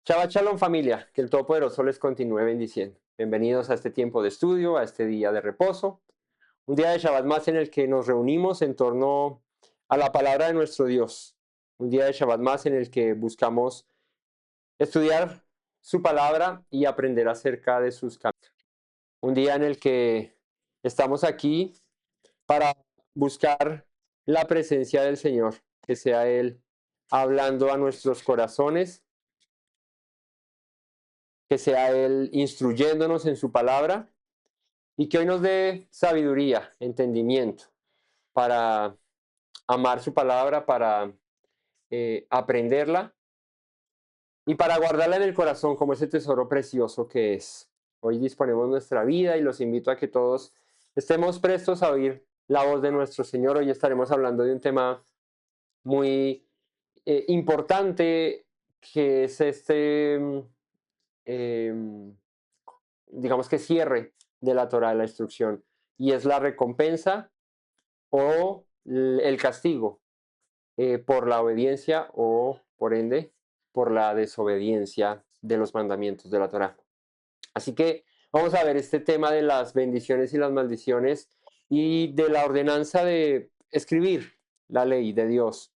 Shabbat Shalom familia, que el Todopoderoso les continúe bendiciendo. Bienvenidos a este tiempo de estudio, a este día de reposo, un día de Shabbat más en el que nos reunimos en torno a la palabra de nuestro Dios, un día de Shabbat más en el que buscamos estudiar su palabra y aprender acerca de sus caminos. Un día en el que estamos aquí para buscar la presencia del Señor, que sea Él hablando a nuestros corazones, que sea Él instruyéndonos en su palabra y que hoy nos dé sabiduría, entendimiento para amar su palabra, para aprenderla y para guardarla en el corazón como ese tesoro precioso que es. Hoy disponemos nuestra vida y los invito a que todos estemos prestos a oír la voz de nuestro Señor. Hoy estaremos hablando de un tema muy importante que es eh, digamos que cierre de la Torah, de la instrucción, y es la recompensa o el castigo por la obediencia o, por ende, por la desobediencia de los mandamientos de la Torah. Así que vamos a ver este tema de las bendiciones y las maldiciones y de la ordenanza de escribir la ley de Dios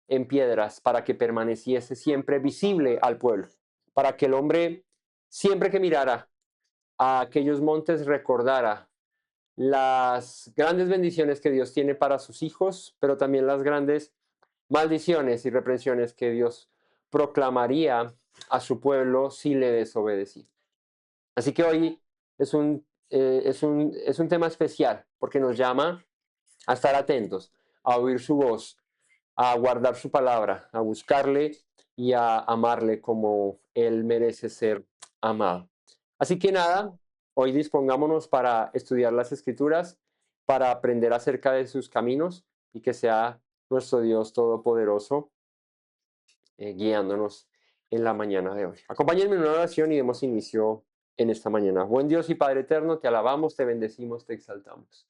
en piedras para que permaneciese siempre visible al pueblo, para que el hombre siempre que mirara a aquellos montes recordara las grandes bendiciones que Dios tiene para sus hijos, pero también las grandes maldiciones y reprensiones que Dios proclamaría a su pueblo si le desobedecía. Así que hoy es un tema especial porque nos llama a estar atentos, a oír su voz, a guardar su palabra, a buscarle y a amarle como Él merece ser amado. Así que nada, hoy dispongámonos para estudiar las Escrituras, para aprender acerca de sus caminos y que sea nuestro Dios Todopoderoso guiándonos en la mañana de hoy. Acompáñenme en una oración y demos inicio en esta mañana. Buen Dios y Padre eterno, te alabamos, te bendecimos, te exaltamos.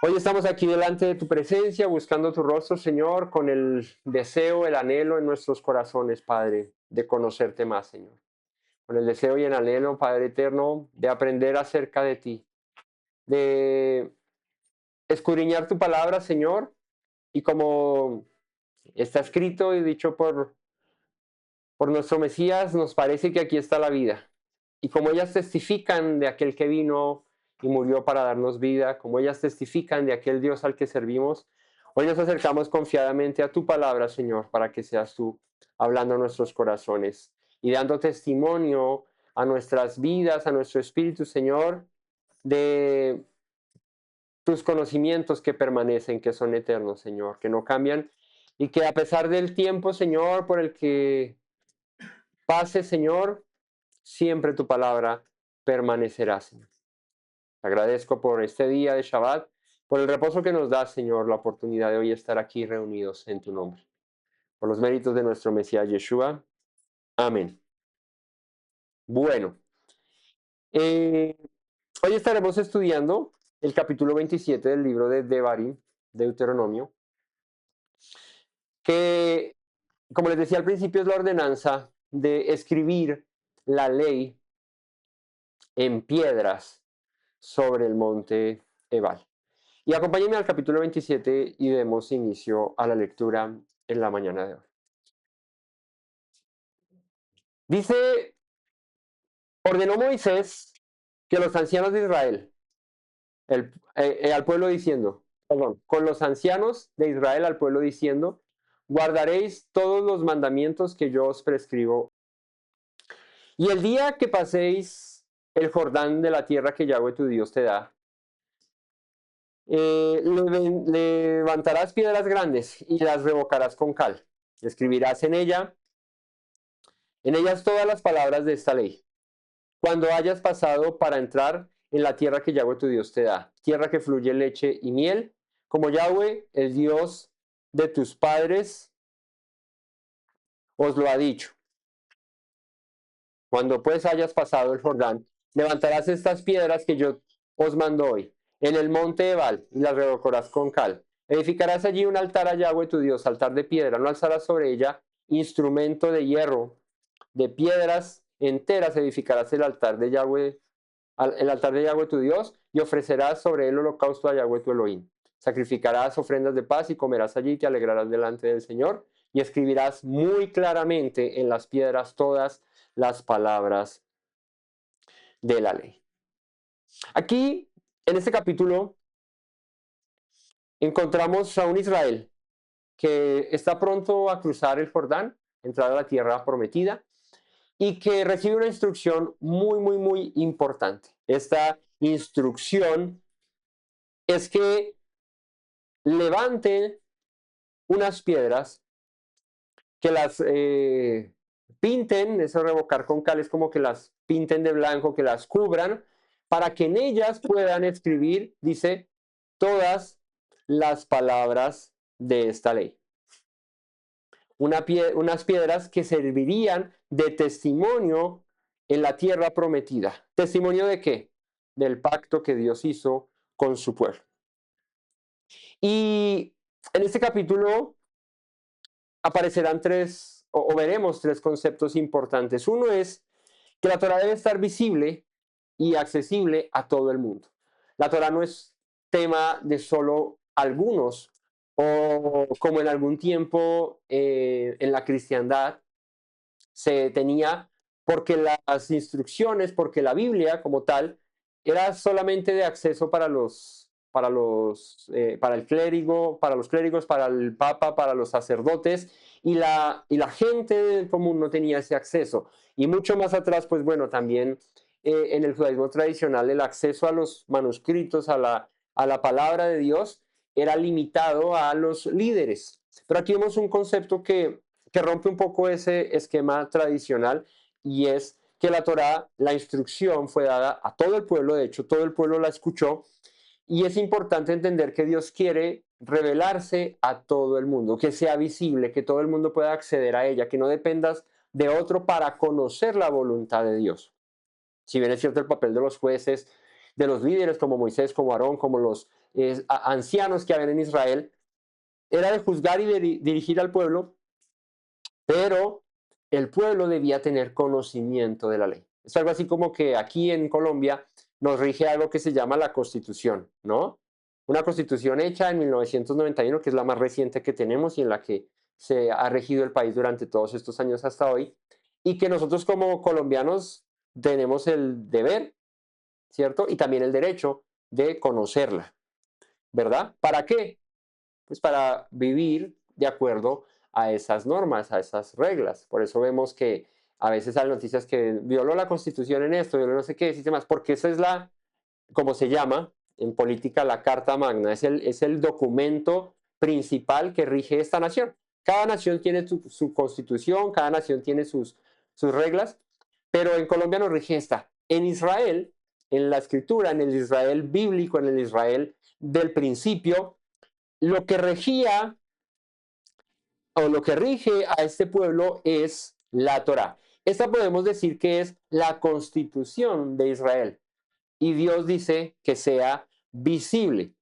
Hoy estamos aquí delante de tu presencia, buscando tu rostro, Señor, con el deseo, el anhelo en nuestros corazones, Padre, de conocerte más, Señor. Con el deseo y el anhelo, Padre eterno, de aprender acerca de ti, de escudriñar tu palabra, Señor, y como está escrito y dicho por nuestro Mesías, nos parece que aquí está la vida. Y como ellas testifican de aquel que vino y murió para darnos vida, como ellas testifican de aquel Dios al que servimos, hoy nos acercamos confiadamente a tu palabra, Señor, para que seas tú hablando a nuestros corazones y dando testimonio a nuestras vidas, a nuestro espíritu, Señor, de tus conocimientos que permanecen, que son eternos, Señor, que no cambian y que a pesar del tiempo, Señor, por el que pase, Señor, siempre tu palabra permanecerá, Señor. Te agradezco por este día de Shabbat, por el reposo que nos da, Señor, la oportunidad de hoy estar aquí reunidos en tu nombre. Por los méritos de nuestro Mesías Yeshua. Amén. Bueno, hoy estaremos estudiando el capítulo 27 del libro de Devarim, Deuteronomio, que, como les decía al principio, es la ordenanza de escribir la ley en piedras sobre el monte Ebal. Y acompáñenme al capítulo 27 y demos inicio a la lectura en la mañana de hoy. Dice, ordenó Moisés que los ancianos de Israel, al pueblo diciendo, perdón, con los ancianos de Israel al pueblo diciendo, guardaréis todos los mandamientos que yo os prescribo. Y el día que paséis el Jordán de la tierra que Yahweh tu Dios te da, levantarás piedras grandes y las revocarás con cal. Escribirás en ellas todas las palabras de esta ley. Cuando hayas pasado para entrar en la tierra que Yahweh tu Dios te da, tierra que fluye leche y miel, como Yahweh, el Dios de tus padres, os lo ha dicho. Cuando pues hayas pasado el Jordán, levantarás estas piedras que yo os mando hoy en el monte Ebal y las revocarás con cal. Edificarás allí un altar a Yahweh tu Dios, altar de piedra, no alzarás sobre ella instrumento de hierro, de piedras enteras edificarás el altar de Yahweh, el altar de Yahweh tu Dios, y ofrecerás sobre él holocausto a Yahweh tu Elohim. Sacrificarás ofrendas de paz y comerás allí y te alegrarás delante del Señor, y escribirás muy claramente en las piedras todas las palabras de la ley. Aquí, en este capítulo, encontramos a un Israel que está pronto a cruzar el Jordán, entrar a la tierra prometida, y que recibe una instrucción muy, muy, muy importante. Esta instrucción es que levanten unas piedras, que las pinten, eso revocar con cal es como que las pinten de blanco, que las cubran, para que en ellas puedan escribir, dice, todas las palabras de esta ley. Unas piedras que servirían de testimonio en la tierra prometida. ¿Testimonio de qué? Del pacto que Dios hizo con su pueblo. Y en este capítulo aparecerán tres, o veremos tres conceptos importantes. Uno es que la Torah debe estar visible y accesible a todo el mundo. La Torah no es tema de solo algunos, o como en algún tiempo en la cristiandad se tenía, porque las instrucciones, porque la Biblia como tal era solamente de acceso para el clérigo, para los clérigos, para el papa, para los sacerdotes, y la gente común no tenía ese acceso. Y mucho más atrás, pues bueno, también en el judaísmo tradicional el acceso a los manuscritos, a la palabra de Dios, era limitado a los líderes. Pero aquí vemos un concepto que rompe un poco ese esquema tradicional, y es que la Torá, la instrucción fue dada a todo el pueblo, de hecho todo el pueblo la escuchó, y es importante entender que Dios quiere revelarse a todo el mundo, que sea visible, que todo el mundo pueda acceder a ella, que no dependas de otro para conocer la voluntad de Dios. Si bien es cierto el papel de los jueces, de los líderes como Moisés, como Aarón, como los ancianos que habían en Israel, era de juzgar y dirigir al pueblo, pero el pueblo debía tener conocimiento de la ley. Es algo así como que aquí en Colombia nos rige algo que se llama la Constitución, ¿no? Una Constitución hecha en 1991, que es la más reciente que tenemos y en la que se ha regido el país durante todos estos años hasta hoy, y que nosotros como colombianos tenemos el deber, ¿cierto? Y también el derecho de conocerla, ¿verdad? ¿Para qué? Pues para vivir de acuerdo a esas normas, a esas reglas. Por eso vemos que a veces hay noticias que violó la Constitución en esto, violó no sé qué, sistemas, porque esa es como se llama en política, la Carta Magna, es el documento principal que rige esta nación. Cada nación tiene su constitución, cada nación tiene sus reglas, pero en Colombia nos rige esta. En Israel, en la escritura, en el Israel bíblico, en el Israel del principio, lo que regía o lo que rige a este pueblo es la Torá. Esta podemos decir que es la constitución de Israel. Y Dios dice que sea visible.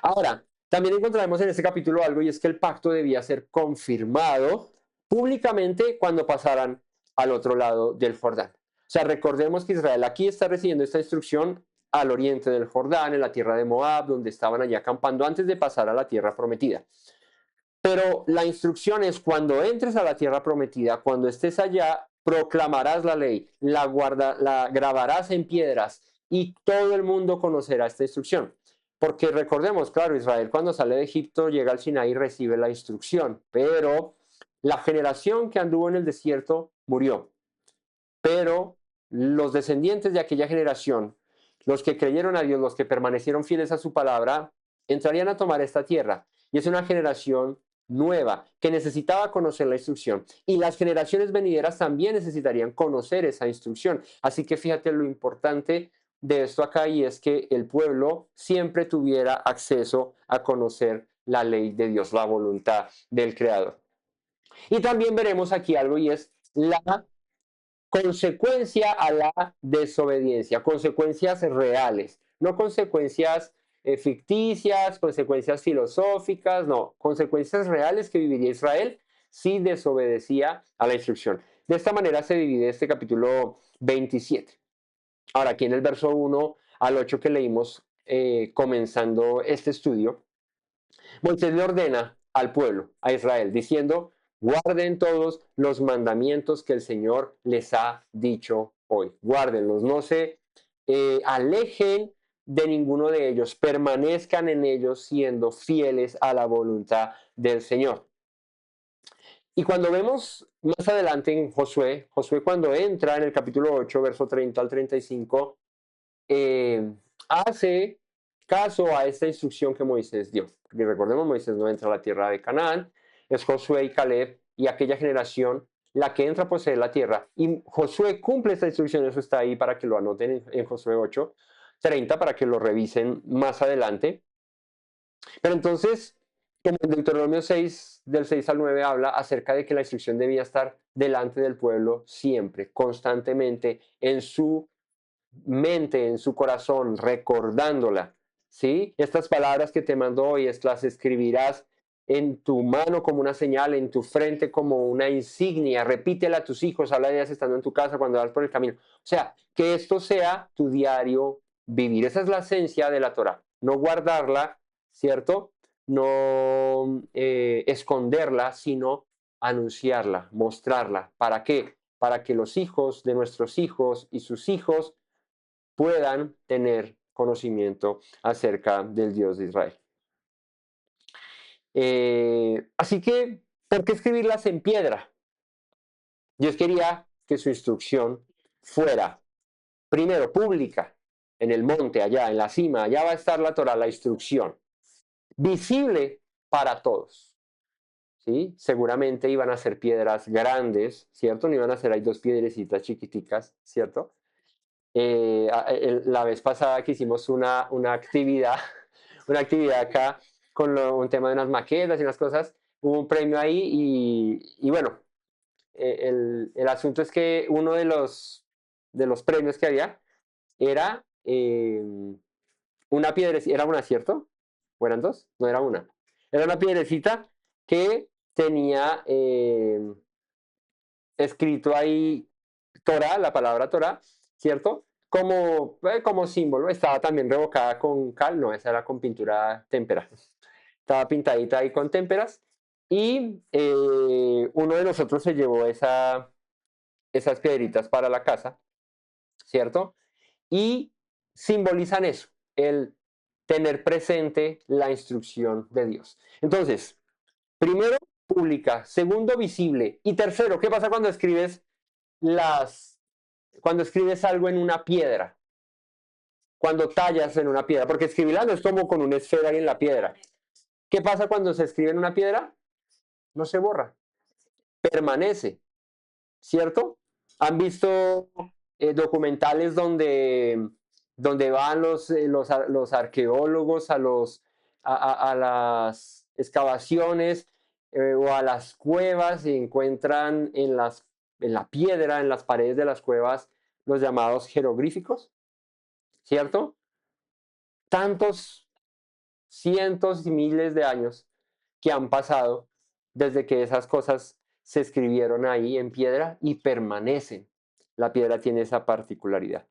Ahora, también encontraremos en este capítulo algo, y es que el pacto debía ser confirmado públicamente cuando pasaran al otro lado del Jordán. O sea, recordemos que Israel aquí está recibiendo esta instrucción al oriente del Jordán, en la tierra de Moab, donde estaban allí acampando antes de pasar a la tierra prometida. Pero la instrucción es: cuando entres a la tierra prometida, cuando estés allá, proclamarás la ley, la grabarás en piedras, y todo el mundo conocerá esta instrucción. Porque recordemos, claro, Israel cuando sale de Egipto llega al Sinaí y recibe la instrucción, pero la generación que anduvo en el desierto murió. Pero los descendientes de aquella generación, los que creyeron a Dios, los que permanecieron fieles a su palabra, entrarían a tomar esta tierra. Y es una generación nueva que necesitaba conocer la instrucción. Y las generaciones venideras también necesitarían conocer esa instrucción. Así que fíjate lo importante de esto acá, y es que el pueblo siempre tuviera acceso a conocer la ley de Dios, la voluntad del Creador. Y también veremos aquí algo, y es la consecuencia a la desobediencia, consecuencias reales, no consecuencias ficticias, consecuencias filosóficas, no, consecuencias reales que viviría Israel si desobedecía a la instrucción. De esta manera se divide este capítulo 27. Ahora, aquí en el verso 1 al 8 que leímos, comenzando este estudio, Moisés le ordena al pueblo, a Israel, diciendo, guarden todos los mandamientos que el Señor les ha dicho hoy. Guárdenlos, no se alejen de ninguno de ellos, permanezcan en ellos siendo fieles a la voluntad del Señor. Y cuando vemos más adelante en Josué, Josué cuando entra en el capítulo 8, verso 30 al 35, hace caso a esta instrucción que Moisés dio. Y recordemos, Moisés no entra a la tierra de Canaán, es Josué y Caleb y aquella generación la que entra a poseer la tierra. Y Josué cumple esta instrucción, eso está ahí para que lo anoten en Josué 8, 30, para que lo revisen más adelante. Pero entonces, como en Deuteronomio 6, del 6 al 9, habla acerca de que la instrucción debía estar delante del pueblo siempre, constantemente, en su mente, en su corazón, recordándola. ¿Sí? Estas palabras que te mando hoy, las escribirás en tu mano como una señal, en tu frente como una insignia. Repítela a tus hijos, habla de ellas estando en tu casa, cuando vas por el camino. O sea, que esto sea tu diario vivir. Esa es la esencia de la Torah. No guardarla, ¿cierto? No esconderla, sino anunciarla, mostrarla. ¿Para qué? Para que los hijos de nuestros hijos y sus hijos puedan tener conocimiento acerca del Dios de Israel. Así que, ¿por qué escribirlas en piedra? Dios quería que su instrucción fuera, primero, pública, en el monte, allá, en la cima, allá va a estar la Torah, la instrucción, visible para todos. ¿Sí? Seguramente iban a ser piedras grandes, ¿cierto? No iban a ser ahí dos piedrecitas chiquiticas, ¿cierto? La vez pasada que hicimos una actividad, una actividad acá con un tema de unas maquetas y unas cosas, hubo un premio ahí y bueno, el asunto es que uno de los premios que había era una piedrecita, era una, ¿cierto? ¿O eran dos? No era una. Era una piedrecita que tenía escrito ahí Torah, la palabra Torah, ¿cierto? Como símbolo. Estaba también revocada con cal, no, esa era con pintura témpera. Estaba pintadita ahí con témperas. Y uno de nosotros se llevó esas piedritas para la casa, ¿cierto? Y simbolizan eso, el tener presente la instrucción de Dios. Entonces, primero, pública. Segundo, visible. Y tercero, ¿qué pasa cuando escribes algo en una piedra? Cuando tallas en una piedra, porque escribirla no es como con una esfera ahí en la piedra. ¿Qué pasa cuando se escribe en una piedra? No se borra, permanece, ¿cierto? ¿Han visto documentales donde van los arqueólogos a las excavaciones o a las cuevas y encuentran en la piedra, en las paredes de las cuevas, los llamados jeroglíficos? ¿Cierto? Tantos cientos y miles de años que han pasado desde que esas cosas se escribieron ahí en piedra y permanecen. La piedra tiene esa particularidad.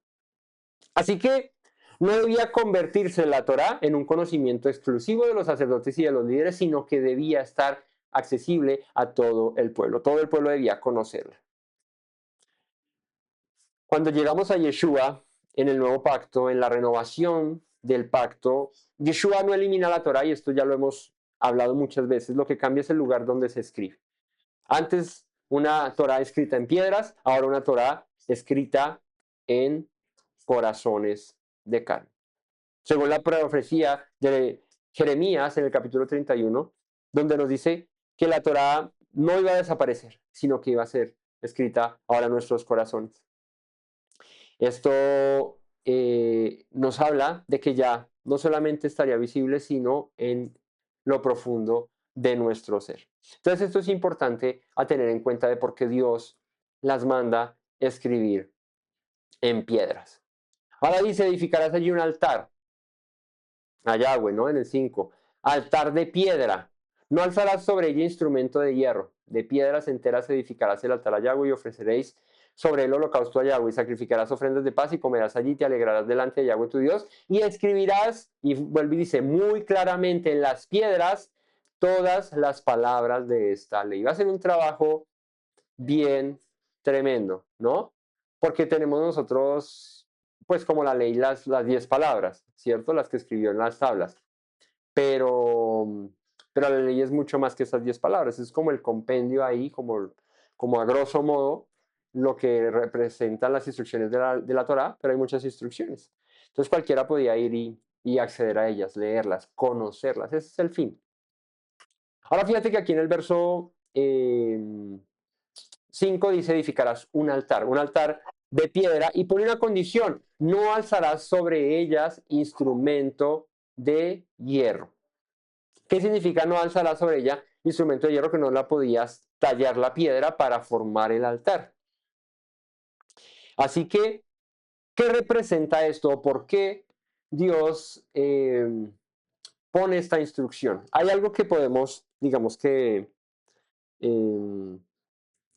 Así que no debía convertirse la Torá en un conocimiento exclusivo de los sacerdotes y de los líderes, sino que debía estar accesible a todo el pueblo. Todo el pueblo debía conocerla. Cuando llegamos a Yeshua en el nuevo pacto, en la renovación del pacto, Yeshua no elimina la Torá y esto ya lo hemos hablado muchas veces, lo que cambia es el lugar donde se escribe. Antes una Torá escrita en piedras, ahora una Torá escrita en corazones de carne. Según la profecía de Jeremías en el capítulo 31, donde nos dice que la Torá no iba a desaparecer, sino que iba a ser escrita ahora en nuestros corazones. Esto nos habla de que ya no solamente estaría visible, sino en lo profundo de nuestro ser. Entonces esto es importante a tener en cuenta de por qué Dios las manda escribir en piedras. Ahora dice, edificarás allí un altar. a Yahweh, ¿no? En el 5. Altar de piedra. No alzarás sobre ella instrumento de hierro. De piedras enteras edificarás el altar a Yahweh y ofreceréis sobre el holocausto a Yahweh. Sacrificarás ofrendas de paz y comerás allí, te alegrarás delante de Yahweh tu Dios. Y escribirás, y vuelve y dice muy claramente en las piedras, todas las palabras de esta ley. Va a ser un trabajo bien tremendo, ¿no? Porque tenemos nosotros, pues como la ley, las 10 palabras, ¿cierto? Las que escribió en las tablas. Pero, pero la ley es mucho más que esas 10 palabras. Es como el compendio ahí, como a grosso modo, lo que representan las instrucciones de la Torá, pero hay muchas instrucciones. Entonces cualquiera podía ir y acceder a ellas, leerlas, conocerlas. Ese es el fin. Ahora fíjate que aquí en el verso 5 dice edificarás un altar de piedra y pone una condición, no alzarás sobre ellas instrumento de hierro. ¿Qué significa no alzarás sobre ella instrumento de hierro? Que no la podías tallar la piedra para formar el altar. Así que, ¿qué representa esto? ¿Por qué Dios pone esta instrucción? Hay algo que podemos, digamos que, eh,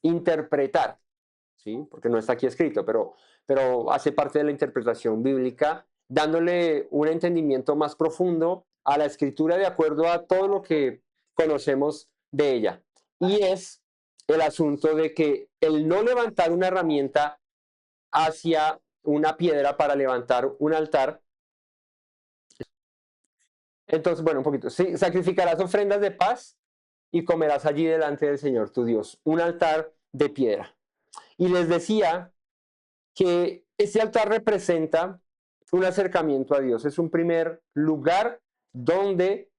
interpretar, ¿sí? Porque no está aquí escrito, pero hace parte de la interpretación bíblica, dándole un entendimiento más profundo a la escritura de acuerdo a todo lo que conocemos de ella. Y es el asunto de que el no levantar una herramienta hacia una piedra para levantar un altar, entonces, bueno, un poquito, sí, sacrificarás ofrendas de paz y comerás allí delante del Señor tu Dios, un altar de piedra. Y les decía que ese altar representa un acercamiento a Dios, es un primer lugar donde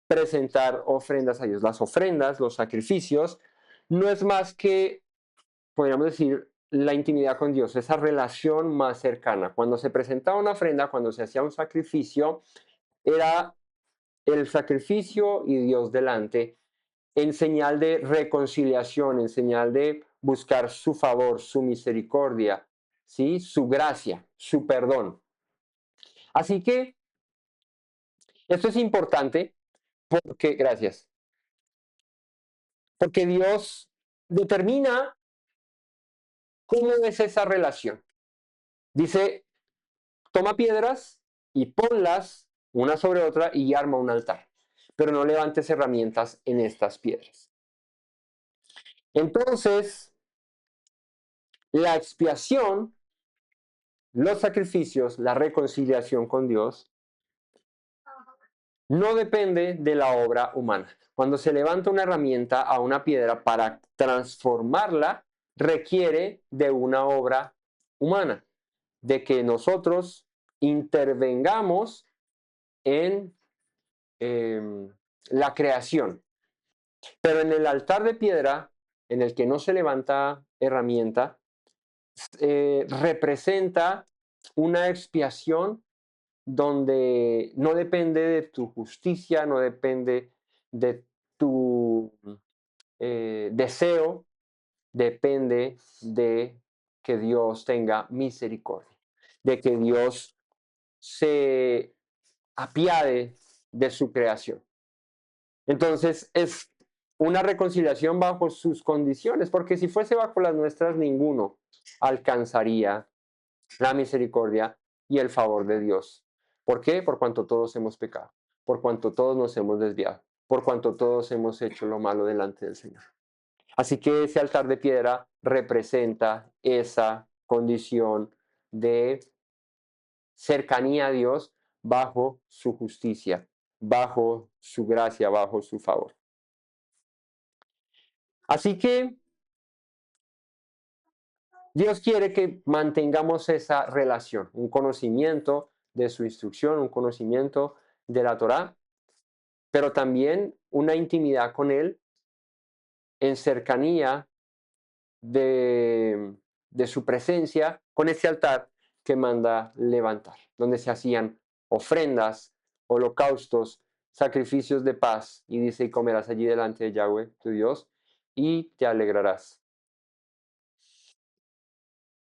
presentar ofrendas a Dios. Las ofrendas, los sacrificios, no es más que, podríamos decir, la intimidad con Dios, esa relación más cercana. Cuando se presentaba una ofrenda, cuando se hacía un sacrificio, era el sacrificio y Dios delante, en señal de reconciliación, en señal de buscar su favor, su misericordia, ¿sí? Su gracia, su perdón. Así que esto es importante porque, gracias, porque Dios determina cómo es esa relación. Dice, toma piedras y ponlas una sobre otra y arma un altar, pero no levantes herramientas en estas piedras. Entonces, la expiación, los sacrificios, la reconciliación con Dios, no depende de la obra humana. Cuando se levanta una herramienta a una piedra para transformarla, requiere de una obra humana, de que nosotros intervengamos en la creación. Pero en el altar de piedra, en el que no se levanta herramienta, representa una expiación donde no depende de tu justicia, no depende de tu deseo, depende de que Dios tenga misericordia, de que Dios se apiade de su creación. Entonces es una reconciliación bajo sus condiciones, porque si fuese bajo las nuestras, ninguno alcanzaría la misericordia y el favor de Dios. ¿Por qué? Por cuanto todos hemos pecado, por cuanto todos nos hemos desviado, por cuanto todos hemos hecho lo malo delante del Señor. Así que ese altar de piedra representa esa condición de cercanía a Dios bajo su justicia, bajo su gracia, bajo su favor. Así que Dios quiere que mantengamos esa relación, un conocimiento de su instrucción, un conocimiento de la Torá, pero también una intimidad con Él en cercanía de su presencia con ese altar que manda levantar, donde se hacían ofrendas, holocaustos, sacrificios de paz, y dice, y comerás allí delante de Yahweh, tu Dios, y te alegrarás.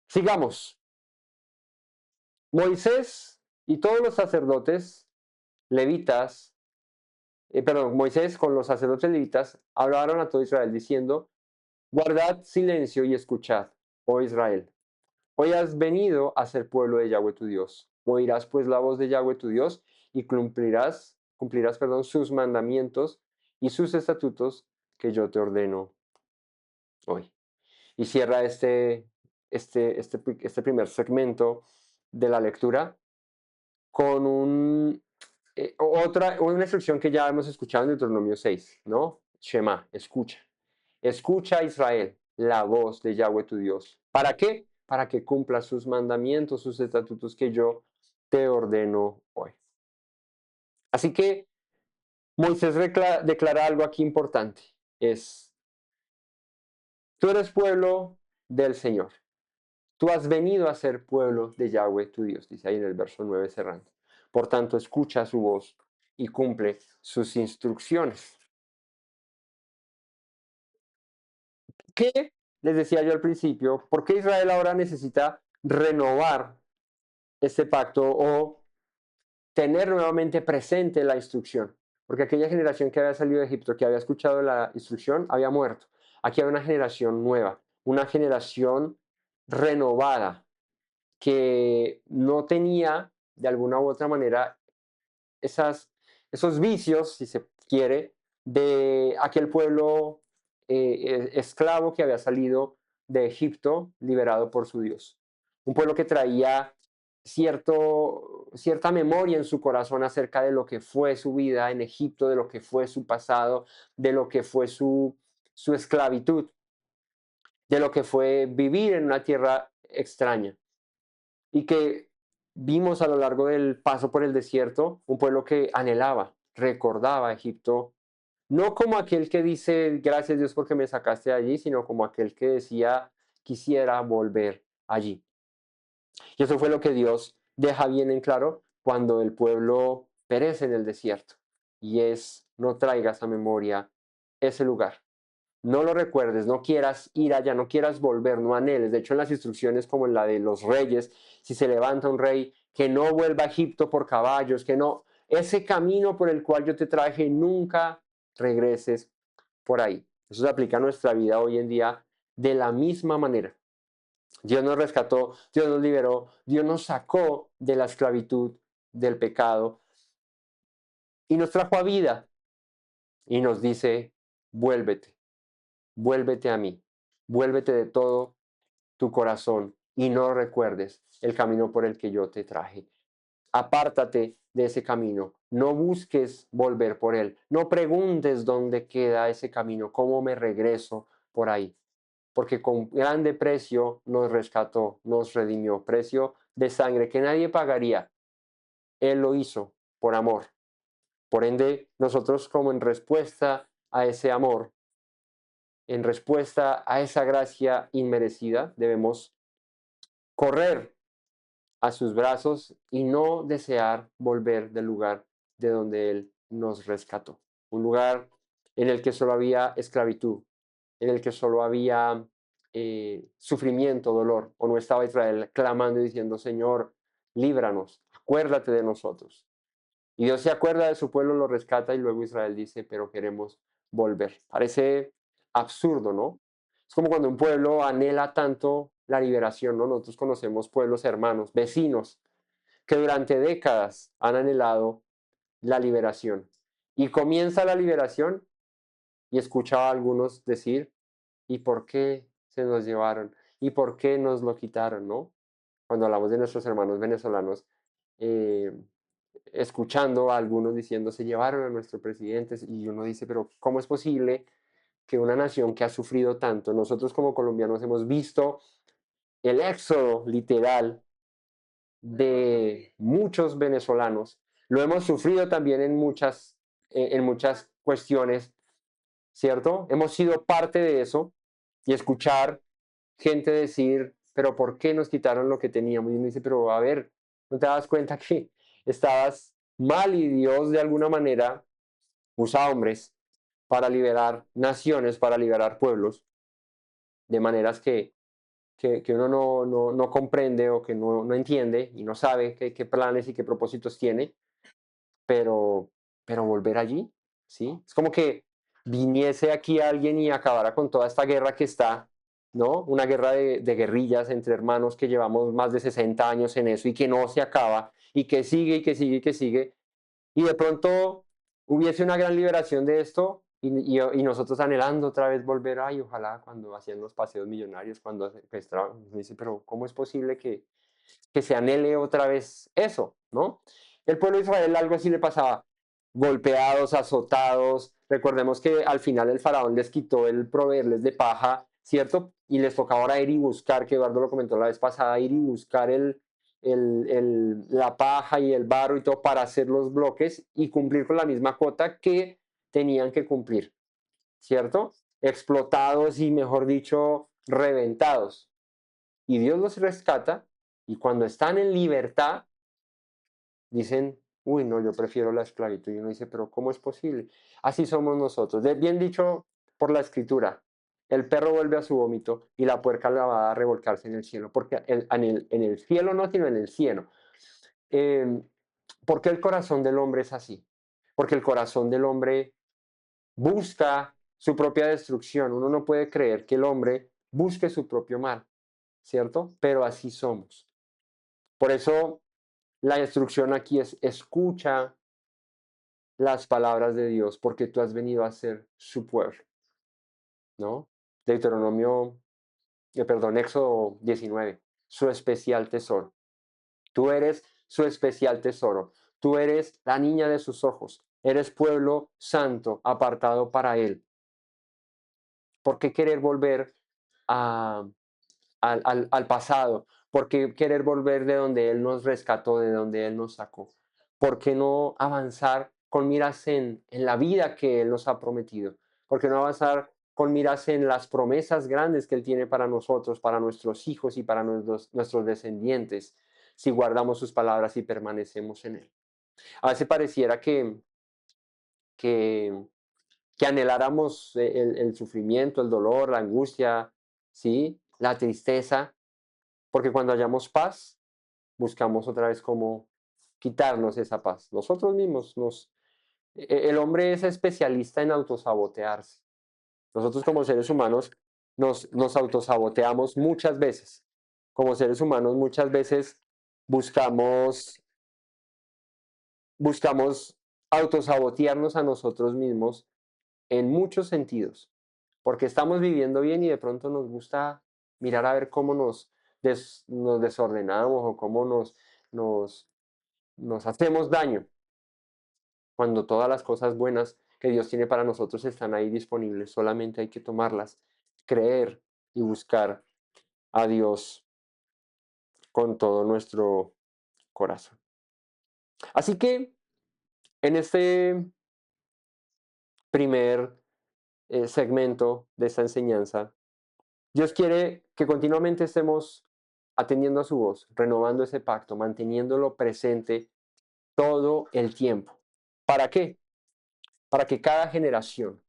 Sigamos. Moisés y todos los sacerdotes levitas, Moisés con los sacerdotes levitas hablaron a todo Israel diciendo, guardad silencio y escuchad, oh Israel. Hoy has venido a ser pueblo de Yahweh tu Dios. Oirás pues la voz de Yahweh tu Dios y cumplirás, sus mandamientos y sus estatutos que yo te ordeno hoy. Y cierra este primer segmento de la lectura con una instrucción que ya hemos escuchado en Deuteronomio 6, ¿no? Shema, escucha. Escucha, Israel, la voz de Yahweh tu Dios. ¿Para qué? Para que cumpla sus mandamientos, sus estatutos que yo te ordeno hoy. Así que Moisés declara algo aquí importante. Tú eres pueblo del Señor. Tú has venido a ser pueblo de Yahweh tu Dios, dice ahí en el verso 9 cerrando. Por tanto, escucha su voz y cumple sus instrucciones. ¿Qué les decía yo al principio? ¿Por qué Israel ahora necesita renovar este pacto o tener nuevamente presente la instrucción? Porque aquella generación que había salido de Egipto, que había escuchado la instrucción, había muerto. Aquí hay una generación nueva, una generación renovada que no tenía de alguna u otra manera esos vicios, si se quiere, de aquel pueblo esclavo que había salido de Egipto, liberado por su Dios. Un pueblo que traía cierta memoria en su corazón acerca de lo que fue su vida en Egipto, de lo que fue su pasado, de lo que fue su esclavitud, de lo que fue vivir en una tierra extraña. Y que vimos a lo largo del paso por el desierto un pueblo que anhelaba, recordaba a Egipto, no como aquel que dice, gracias Dios porque me sacaste de allí, sino como aquel que decía, quisiera volver allí. Y eso fue lo que Dios deja bien en claro cuando el pueblo perece en el desierto. Y no traigas a memoria ese lugar. No lo recuerdes, no quieras ir allá, no quieras volver, no anheles. De hecho, en las instrucciones como en la de los reyes, si se levanta un rey, que no vuelva a Egipto por caballos, que no, ese camino por el cual yo te traje, nunca regreses por ahí. Eso se aplica a nuestra vida hoy en día de la misma manera. Dios nos rescató, Dios nos liberó, Dios nos sacó de la esclavitud, del pecado y nos trajo a vida y nos dice, vuélvete, vuélvete a mí, vuélvete de todo tu corazón y no recuerdes el camino por el que yo te traje. Apártate de ese camino, no busques volver por él, no preguntes dónde queda ese camino, cómo me regreso por ahí, porque con grande precio nos rescató, nos redimió, precio de sangre que nadie pagaría. Él lo hizo por amor. Por ende, nosotros como en respuesta a ese amor, en respuesta a esa gracia inmerecida, debemos correr a sus brazos y no desear volver del lugar de donde Él nos rescató. Un lugar en el que solo había esclavitud, en el que solo había sufrimiento, dolor, o no estaba Israel clamando y diciendo, Señor, líbranos, acuérdate de nosotros. Y Dios se acuerda de su pueblo, lo rescata y luego Israel dice, pero queremos volver. Parece absurdo, ¿no? Es como cuando un pueblo anhela tanto la liberación, ¿no? Nosotros conocemos pueblos hermanos, vecinos, que durante décadas han anhelado la liberación. Y comienza la liberación y escuchaba a algunos decir, ¿y por qué se nos llevaron? ¿Y por qué nos lo quitaron, no? Cuando hablamos de nuestros hermanos venezolanos, eh, escuchando a algunos diciendo, se llevaron a nuestro presidente, y uno dice, pero ¿cómo es posible que una nación que ha sufrido tanto, nosotros como colombianos hemos visto el éxodo literal de muchos venezolanos, lo hemos sufrido también en muchas cuestiones, ¿cierto? Hemos sido parte de eso y escuchar gente decir, pero ¿por qué nos quitaron lo que teníamos? Y uno dice, pero a ver, ¿no te das cuenta que estabas mal y Dios de alguna manera usa hombres para liberar naciones, para liberar pueblos, de maneras que uno no comprende o que no entiende y no sabe qué planes y qué propósitos tiene? pero, pero volver allí, ¿sí? Es como que viniese aquí alguien y acabara con toda esta guerra que está, ¿no? Una guerra de guerrillas entre hermanos que llevamos más de 60 años en eso y que no se acaba y que sigue y que sigue y que sigue. Y de pronto hubiese una gran liberación de esto y nosotros anhelando otra vez volver, ay, ojalá cuando hacían los paseos millonarios, cuando me dice, pero ¿cómo es posible que se anhele otra vez eso, ¿no? El pueblo de Israel algo así le pasaba, golpeados, azotados. Recordemos que al final el faraón les quitó el proveerles de paja, ¿cierto? Y les tocaba ahora ir y buscar, que Eduardo lo comentó la vez pasada, ir y buscar la paja y el barro y todo para hacer los bloques y cumplir con la misma cuota que tenían que cumplir, ¿cierto? Explotados y, mejor dicho, reventados. Y Dios los rescata y cuando están en libertad, dicen, uy, no, yo prefiero la esclavitud. Y uno dice, pero ¿cómo es posible? Así somos nosotros. Bien dicho por la escritura, el perro vuelve a su vómito y la puerca la va a revolcarse en el cielo, porque en el cielo no, sino en el cielo. Eh, ¿Por qué el corazón del hombre es así? Porque el corazón del hombre busca su propia destrucción. Uno no puede creer que el hombre busque su propio mal, ¿cierto? Pero así somos. Por eso la instrucción aquí es escucha las palabras de Dios porque tú has venido a ser su pueblo, ¿no? Deuteronomio, perdón, Éxodo 19, su especial tesoro. Tú eres su especial tesoro. Tú eres la niña de sus ojos. Eres pueblo santo, apartado para Él. ¿Por qué querer volver a, al pasado? ¿Por qué querer volver de donde Él nos rescató, de donde Él nos sacó? ¿Por qué no avanzar con miras en la vida que Él nos ha prometido? ¿Por qué no avanzar con miras en las promesas grandes que Él tiene para nosotros, para nuestros hijos y para nuestros descendientes, si guardamos sus palabras y permanecemos en Él? A veces pareciera que, que anheláramos el sufrimiento, el dolor, la angustia, ¿sí? La tristeza, porque cuando hallamos paz, buscamos otra vez cómo quitarnos esa paz. Nosotros mismos el hombre es especialista en autosabotearse. Nosotros como seres humanos nos autosaboteamos muchas veces. Como seres humanos muchas veces buscamos, buscamos autosabotearnos a nosotros mismos en muchos sentidos, porque estamos viviendo bien y de pronto nos gusta mirar a ver cómo nos desordenamos o cómo nos, nos hacemos daño, cuando todas las cosas buenas que Dios tiene para nosotros están ahí disponibles, solamente hay que tomarlas, creer y buscar a Dios con todo nuestro corazón. Así que en este primer segmento de esta enseñanza, Dios quiere que continuamente estemos atendiendo a su voz, renovando ese pacto, manteniéndolo presente todo el tiempo. ¿Para qué? Para que cada generación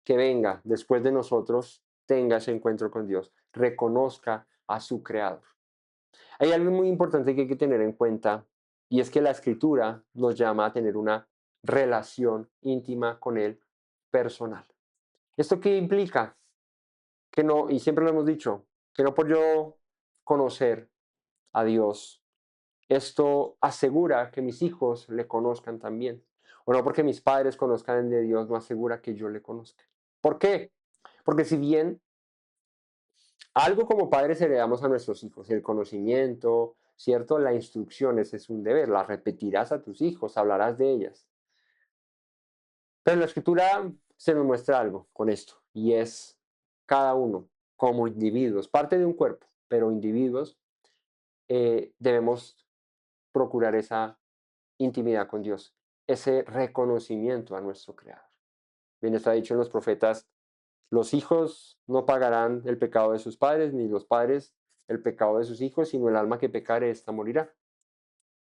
que venga después de nosotros tenga ese encuentro con Dios, reconozca a su creador. Hay algo muy importante que hay que tener en cuenta y es que la escritura nos llama a tener una relación íntima con Él personal. ¿Esto qué implica? Que no, y siempre lo hemos dicho, que no por yo conocer a Dios, esto asegura que mis hijos le conozcan también. O no porque mis padres conozcan de Dios, no asegura que yo le conozca. ¿Por qué? Porque si bien algo como padres heredamos a nuestros hijos, el conocimiento, ¿cierto? La instrucción, ese es un deber, la repetirás a tus hijos, hablarás de ellas. Pero en la escritura se nos muestra algo con esto, y es cada uno como individuos, parte de un cuerpo, pero individuos, debemos procurar esa intimidad con Dios, ese reconocimiento a nuestro Creador. Bien está dicho en los profetas, los hijos no pagarán el pecado de sus padres, ni los padres el pecado de sus hijos, sino el alma que pecare, ésta morirá.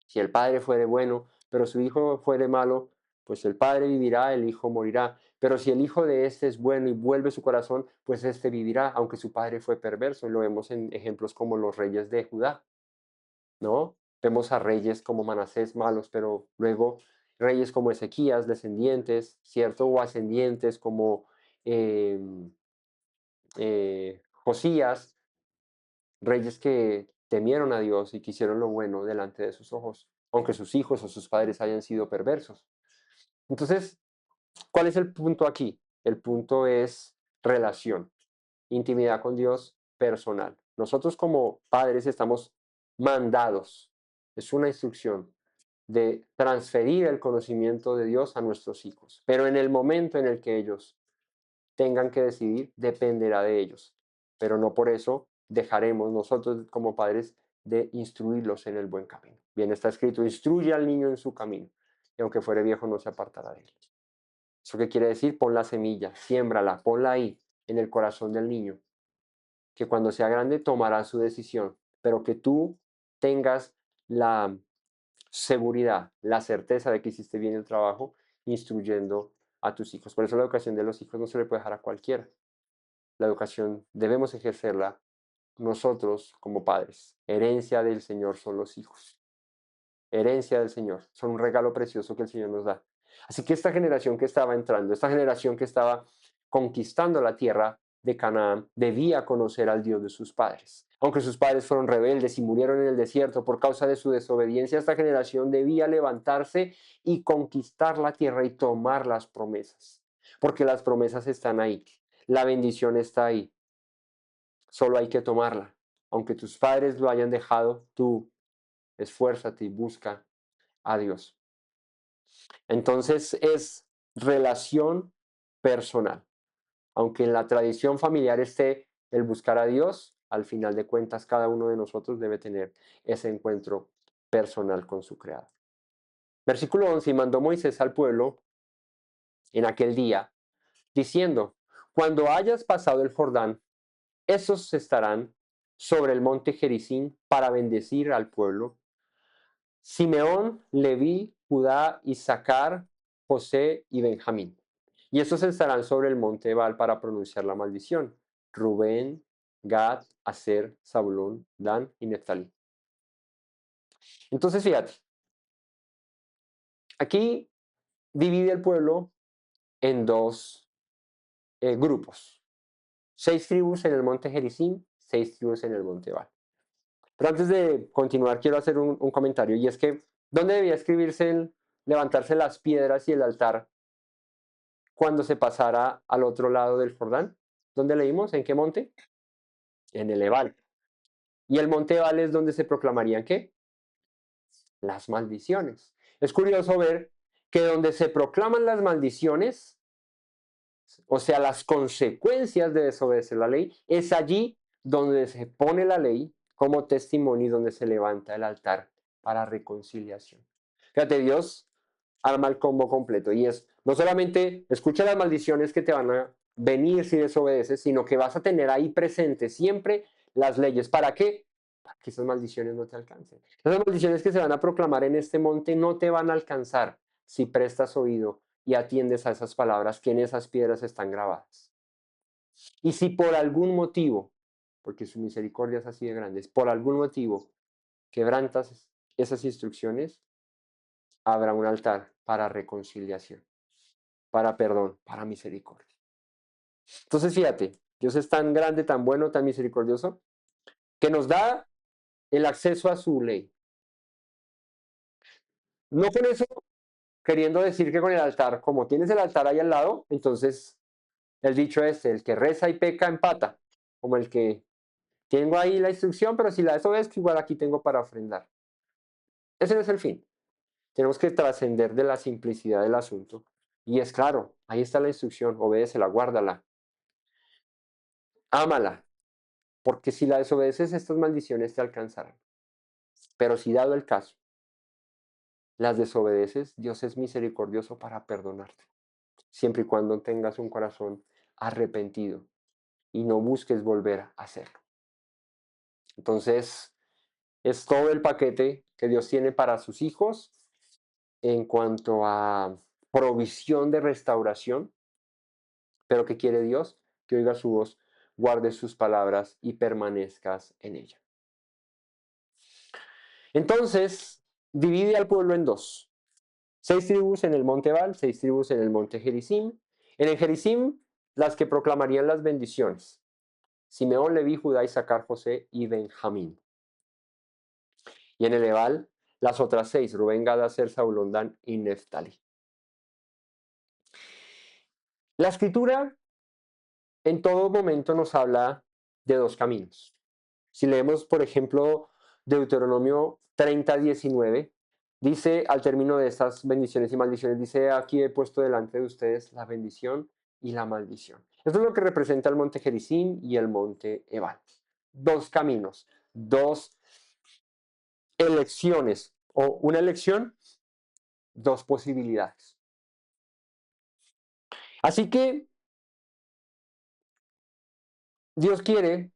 Si el padre fuere bueno, pero su hijo fuere malo, pues el padre vivirá, el hijo morirá. Pero si el hijo de éste es bueno y vuelve su corazón, pues éste vivirá, aunque su padre fue perverso. Y lo vemos en ejemplos como los reyes de Judá, ¿no? Vemos a reyes como Manasés malos, pero luego reyes como Ezequías, descendientes, ¿cierto? O ascendientes como eh, Josías, reyes que temieron a Dios y que hicieron lo bueno delante de sus ojos, aunque sus hijos o sus padres hayan sido perversos. Entonces, ¿cuál es el punto aquí? El punto es relación, intimidad con Dios personal. Nosotros como padres estamos mandados, es una instrucción de transferir el conocimiento de Dios a nuestros hijos, pero en el momento en el que ellos tengan que decidir, dependerá de ellos, pero no por eso dejaremos nosotros como padres de instruirlos en el buen camino. Bien está escrito, instruye al niño en su camino, y aunque fuere viejo no se apartará de él. ¿Eso qué quiere decir? Pon la semilla, siémbrala, ponla ahí, en el corazón del niño, que cuando sea grande tomará su decisión, pero que tú tengas la seguridad, la certeza de que hiciste bien el trabajo instruyendo a tus hijos. Por eso la educación de los hijos no se le puede dejar a cualquiera. La educación debemos ejercerla nosotros como padres. Herencia del Señor son los hijos. Herencia del Señor. Son un regalo precioso que el Señor nos da. Así que esta generación que estaba entrando, esta generación que estaba conquistando la tierra de Canaán, debía conocer al Dios de sus padres. Aunque sus padres fueron rebeldes y murieron en el desierto por causa de su desobediencia, esta generación debía levantarse y conquistar la tierra y tomar las promesas. Porque las promesas están ahí. La bendición está ahí. Solo hay que tomarla. Aunque tus padres lo hayan dejado, tú esfuérzate y busca a Dios. Entonces es relación personal. Aunque en la tradición familiar esté el buscar a Dios, al final de cuentas cada uno de nosotros debe tener ese encuentro personal con su Creador. Versículo 11, y mandó Moisés al pueblo en aquel día, diciendo, cuando hayas pasado el Jordán, esos estarán sobre el monte Gerizim para bendecir al pueblo. Simeón, Leví, Judá, Isaacar, José y Benjamín. Y estos estarán sobre el monte Ebal para pronunciar la maldición. Rubén, Gad, Aser, Zabulón, Dan y Neftalí. Entonces fíjate, aquí divide el pueblo en dos grupos. 6 tribus en el monte Gerizim, 6 tribus en el monte Ebal. Pero antes de continuar, quiero hacer un comentario, y es que, ¿dónde debía escribirse levantarse las piedras y el altar cuando se pasara al otro lado del Jordán? ¿Dónde leímos? ¿En qué monte? En el Ebal. Y el monte Ebal es donde se proclamarían ¿qué? Las maldiciones. Es curioso ver que donde se proclaman las maldiciones, o sea, las consecuencias de desobedecer la ley, es allí donde se pone la ley como testimonio y donde se levanta el altar para reconciliación. Fíjate, Dios arma el combo completo y es no solamente escucha las maldiciones que te van a venir si desobedeces, sino que vas a tener ahí presente siempre las leyes. ¿Para qué? Para que esas maldiciones no te alcancen. Esas maldiciones que se van a proclamar en este monte no te van a alcanzar si prestas oído y atiendes a esas palabras que en esas piedras están grabadas. Y si por algún motivo, porque su misericordia es así de grande, por algún motivo quebrantas esas instrucciones, habrá un altar para reconciliación, para perdón, para misericordia. Entonces, fíjate, Dios es tan grande, tan bueno, tan misericordioso, que nos da el acceso a su ley. No con eso queriendo decir que con el altar, como tienes el altar ahí al lado, entonces el dicho es, el que reza y peca empata, como el que tengo ahí la instrucción, pero si la desobedezco, igual aquí tengo para ofrendar. Ese no es el fin. Tenemos que trascender de la simplicidad del asunto. Y es claro, ahí está la instrucción, obedécela, guárdala, ámala, porque si la desobedeces, estas maldiciones te alcanzarán. Pero si dado el caso, las desobedeces, Dios es misericordioso para perdonarte, siempre y cuando tengas un corazón arrepentido y no busques volver a hacerlo. Entonces, es todo el paquete que Dios tiene para sus hijos en cuanto a provisión de restauración. Pero ¿qué quiere Dios? Que oiga su voz, guarde sus palabras y permanezcas en ella. Entonces, divide al pueblo en dos. 6 tribus en el monte Ebal, 6 tribus en el monte Gerizim. En el Gerizim, las que proclamarían las bendiciones. Simeón, Leví, Judá, Isaacar, José y Benjamín. Y en el Ebal, las otras 6, Rubén, Gad, Aser, Zabulón, Dan y Neftali. La escritura en todo momento nos habla de dos caminos. Si leemos, por ejemplo, Deuteronomio 30:19, dice al término de estas bendiciones y maldiciones, dice, aquí he puesto delante de ustedes la bendición y la maldición. Esto es lo que representa el monte Gerizim y el monte Ebal. Dos caminos, dos elecciones, o una elección, dos posibilidades. Así que Dios quiere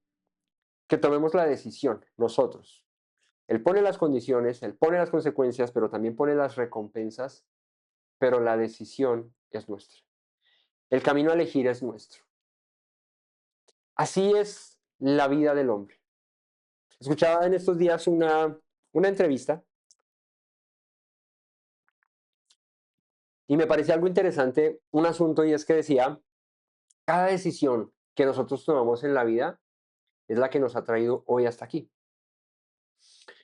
que tomemos la decisión nosotros. Él pone las condiciones, Él pone las consecuencias, pero también pone las recompensas, pero la decisión es nuestra. El camino a elegir es nuestro. Así es la vida del hombre. Escuchaba en estos días una entrevista y me parecía algo interesante un asunto y es que decía, cada decisión que nosotros tomamos en la vida es la que nos ha traído hoy hasta aquí.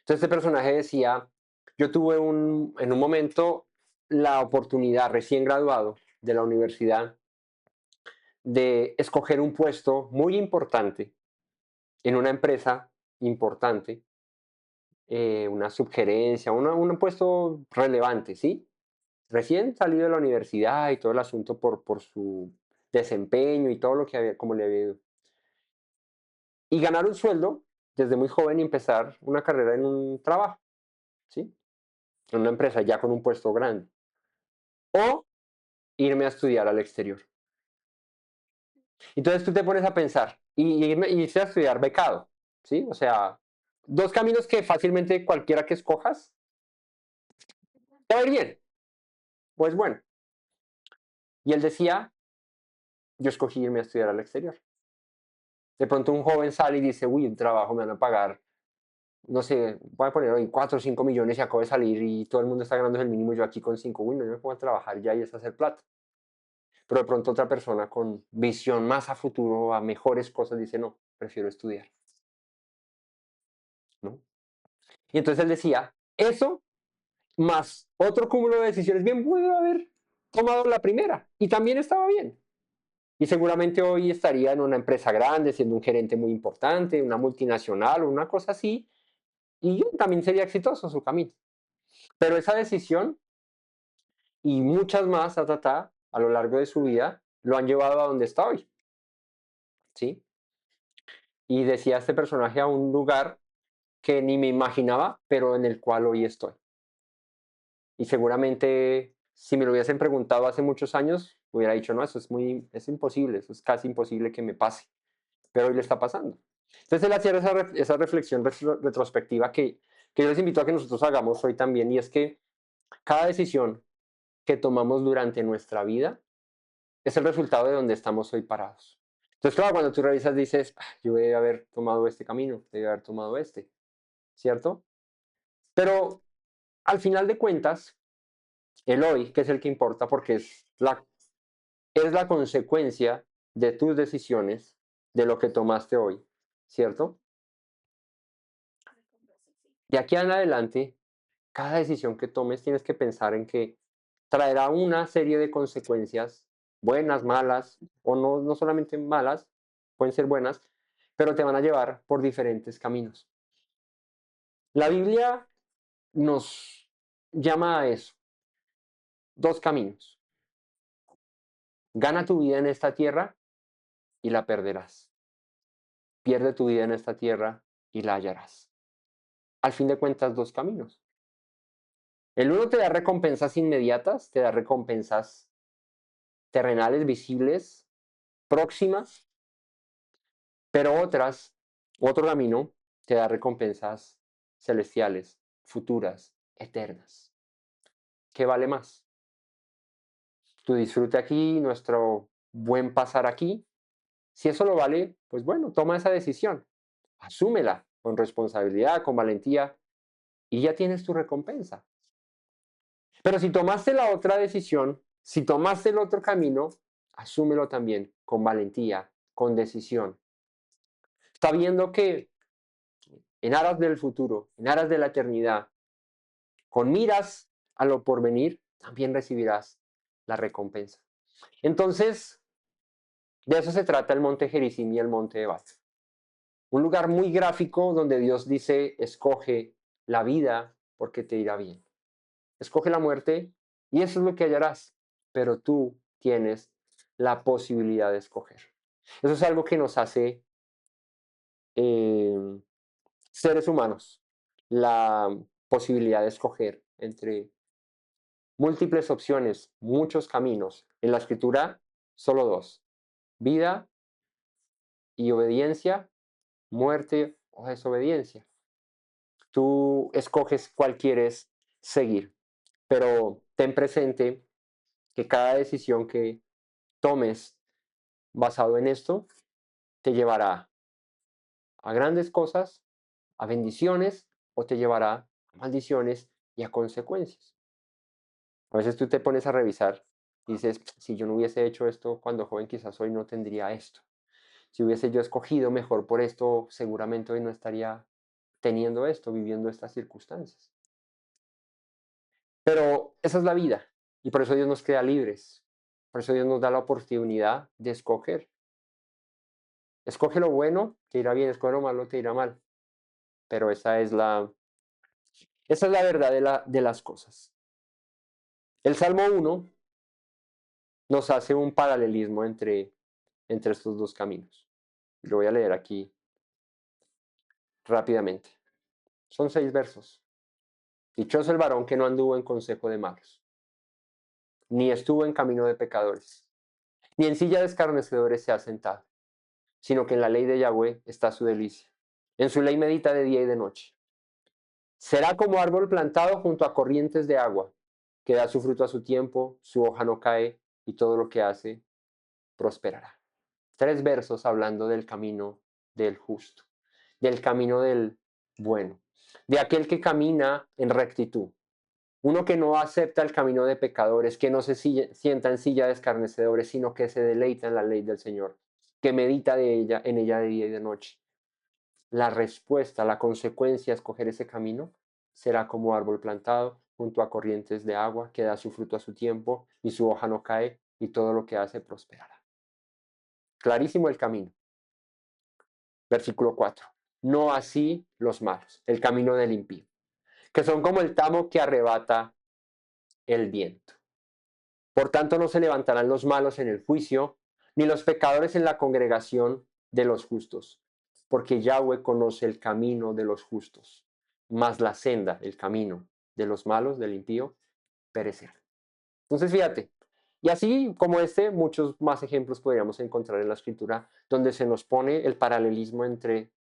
Entonces este personaje decía, yo tuve en un momento la oportunidad, recién graduado de la universidad, de escoger un puesto muy importante en una empresa importante, una subgerencia, un puesto relevante, ¿sí? Recién salido de la universidad y todo el asunto por su desempeño y todo lo que había, como le había ido. Y ganar un sueldo desde muy joven y empezar una carrera en un trabajo, ¿sí? En una empresa ya con un puesto grande. O irme a estudiar al exterior. Entonces tú te pones a pensar y irse a estudiar becado, ¿sí? O sea, dos caminos que fácilmente cualquiera que escojas te va a ir bien. Pues bueno. Y él decía, yo escogí irme a estudiar al exterior. De pronto un joven sale y dice, uy, un trabajo me van a pagar, no sé, voy a poner hoy 4 o 5 millones y acabo de salir y todo el mundo está ganando el mínimo y yo aquí con 5, uy, no, yo me pongo a trabajar ya y es hacer plata. Pero de pronto otra persona con visión más a futuro, a mejores cosas, dice, no, prefiero estudiar, ¿no? Y entonces él decía, eso más otro cúmulo de decisiones, bien pudo haber tomado la primera y también estaba bien. Y seguramente hoy estaría en una empresa grande, siendo un gerente muy importante, una multinacional o una cosa así, y también sería exitoso su camino. Pero esa decisión y muchas más a lo largo de su vida lo han llevado a donde está hoy, ¿sí? Y decía este personaje a un lugar que ni me imaginaba, pero en el cual hoy estoy. Y seguramente si me lo hubiesen preguntado hace muchos años, hubiera dicho, no, es imposible, eso es casi imposible que me pase, pero hoy le está pasando. Entonces él hacía esa reflexión retrospectiva que yo les invito a que nosotros hagamos hoy también, y es que cada decisión que tomamos durante nuestra vida es el resultado de donde estamos hoy parados. Entonces, claro, cuando tú revisas dices, yo debe haber tomado este camino, debe haber tomado este, ¿cierto? Pero al final de cuentas, el hoy, que es el que importa porque es la consecuencia de tus decisiones, de lo que tomaste hoy, ¿cierto? De aquí en adelante, cada decisión que tomes tienes que pensar en que traerá una serie de consecuencias, buenas, malas, o no, no solamente malas, pueden ser buenas, pero te van a llevar por diferentes caminos. La Biblia nos llama a eso, dos caminos. Gana tu vida en esta tierra y la perderás. Pierde tu vida en esta tierra y la hallarás. Al fin de cuentas, dos caminos. El uno te da recompensas inmediatas, te da recompensas terrenales, visibles, próximas, pero otro camino, te da recompensas celestiales, futuras, eternas. ¿Qué vale más? Tu disfrute aquí, nuestro buen pasar aquí. Si eso lo vale, pues bueno, toma esa decisión, asúmela con responsabilidad, con valentía, y ya tienes tu recompensa. Pero si tomaste la otra decisión, si tomaste el otro camino, asúmelo también con valentía, con decisión, sabiendo que en aras del futuro, en aras de la eternidad, con miras a lo porvenir, también recibirás la recompensa. Entonces, de eso se trata el monte Gerizim y el monte Ebal. Un lugar muy gráfico donde Dios dice, escoge la vida porque te irá bien. Escoge la muerte y eso es lo que hallarás, pero tú tienes la posibilidad de escoger. Eso es algo que nos hace eh, seres humanos, la posibilidad de escoger entre múltiples opciones, muchos caminos. En la escritura, solo dos, vida y obediencia, muerte o desobediencia. Tú escoges cuál quieres seguir, pero ten presente que cada decisión que tomes basado en esto te llevará a grandes cosas, a bendiciones o te llevará a maldiciones y a consecuencias. A veces tú te pones a revisar y dices, si yo no hubiese hecho esto cuando joven, quizás hoy no tendría esto. Si hubiese yo escogido mejor por esto, seguramente hoy no estaría teniendo esto, viviendo estas circunstancias. Pero esa es la vida y por eso Dios nos queda libres. Por eso Dios nos da la oportunidad de escoger. Escoge lo bueno, te irá bien, escoge lo malo, te irá mal. Pero esa es la verdad de las cosas. El Salmo 1 nos hace un paralelismo entre estos dos caminos. Lo voy a leer aquí rápidamente. Son 6 versos. Dichoso el varón que no anduvo en consejo de malos, ni estuvo en camino de pecadores, ni en silla de escarnecedores se ha sentado, sino que en la ley de Yahweh está su delicia. En su ley medita de día y de noche. Será como árbol plantado junto a corrientes de agua, que da su fruto a su tiempo, su hoja no cae, y todo lo que hace prosperará. 3 versos hablando del camino del justo, del camino del bueno, de aquel que camina en rectitud. Uno que no acepta el camino de pecadores, que no se sienta en silla de escarnecedores, sino que se deleita en la ley del Señor, que medita en ella de día y de noche. La respuesta, la consecuencia a escoger ese camino será como árbol plantado junto a corrientes de agua, que da su fruto a su tiempo y su hoja no cae y todo lo que hace prosperará. Clarísimo el camino. Versículo 4. No así los malos, el camino del impío, que son como el tamo que arrebata el viento. Por tanto, no se levantarán los malos en el juicio, ni los pecadores en la congregación de los justos, porque Yahweh conoce el camino de los justos, mas la senda, el camino de los malos, del impío, perecerá. Entonces, fíjate, y así como muchos más ejemplos podríamos encontrar en la escritura donde se nos pone el paralelismo entre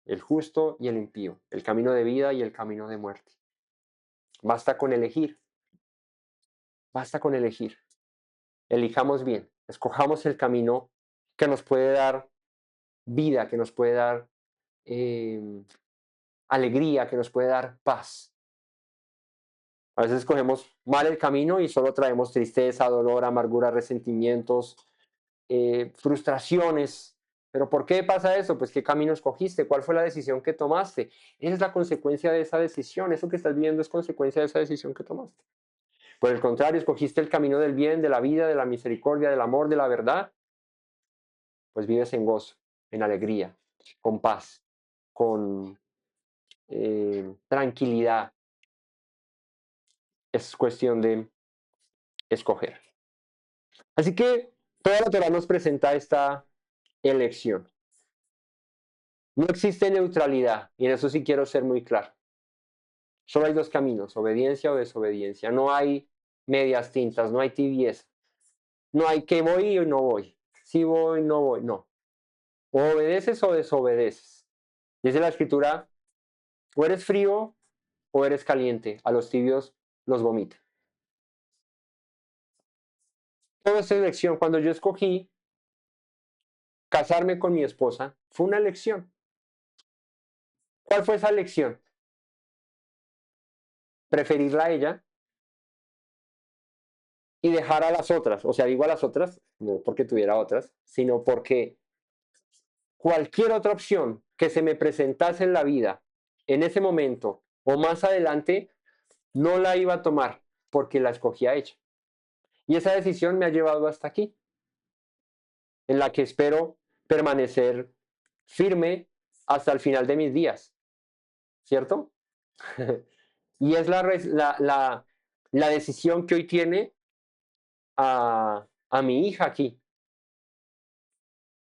el justo y el impío, el camino de vida y el camino de muerte. Basta con elegir, basta con elegir. Elijamos bien, escojamos el camino que nos puede dar vida, que nos puede dar eh, alegría, que nos puede dar paz. A veces escogemos mal el camino y solo traemos tristeza, dolor, amargura, resentimientos, frustraciones. ¿Pero por qué pasa eso? Pues qué camino escogiste, cuál fue la decisión que tomaste. Esa es la consecuencia de esa decisión, eso que estás viviendo es consecuencia de esa decisión que tomaste. Por el contrario, escogiste el camino del bien, de la vida, de la misericordia, del amor, de la verdad, pues vives en gozo, en alegría, con paz, con tranquilidad. Es cuestión de escoger. Así que toda la Torah nos presenta esta elección. No existe neutralidad, y en eso sí quiero ser muy claro. Solo hay dos caminos, obediencia o desobediencia. No hay medias tintas, no hay tibieza. No hay que voy o no voy. Si voy, no voy, no. O obedeces o desobedeces. Dice la escritura, o eres frío o eres caliente. A los tibios los vomita. Toda esta elección, cuando yo escogí casarme con mi esposa, fue una elección. ¿Cuál fue esa elección? Preferirla a ella y dejar a las otras. O sea, digo a las otras, no porque tuviera otras, sino porque cualquier otra opción que se me presentase en la vida en ese momento o más adelante, no la iba a tomar porque la escogía ella. Y esa decisión me ha llevado hasta aquí, en la que espero permanecer firme hasta el final de mis días, ¿cierto? Y es la decisión que hoy tiene a mi hija aquí.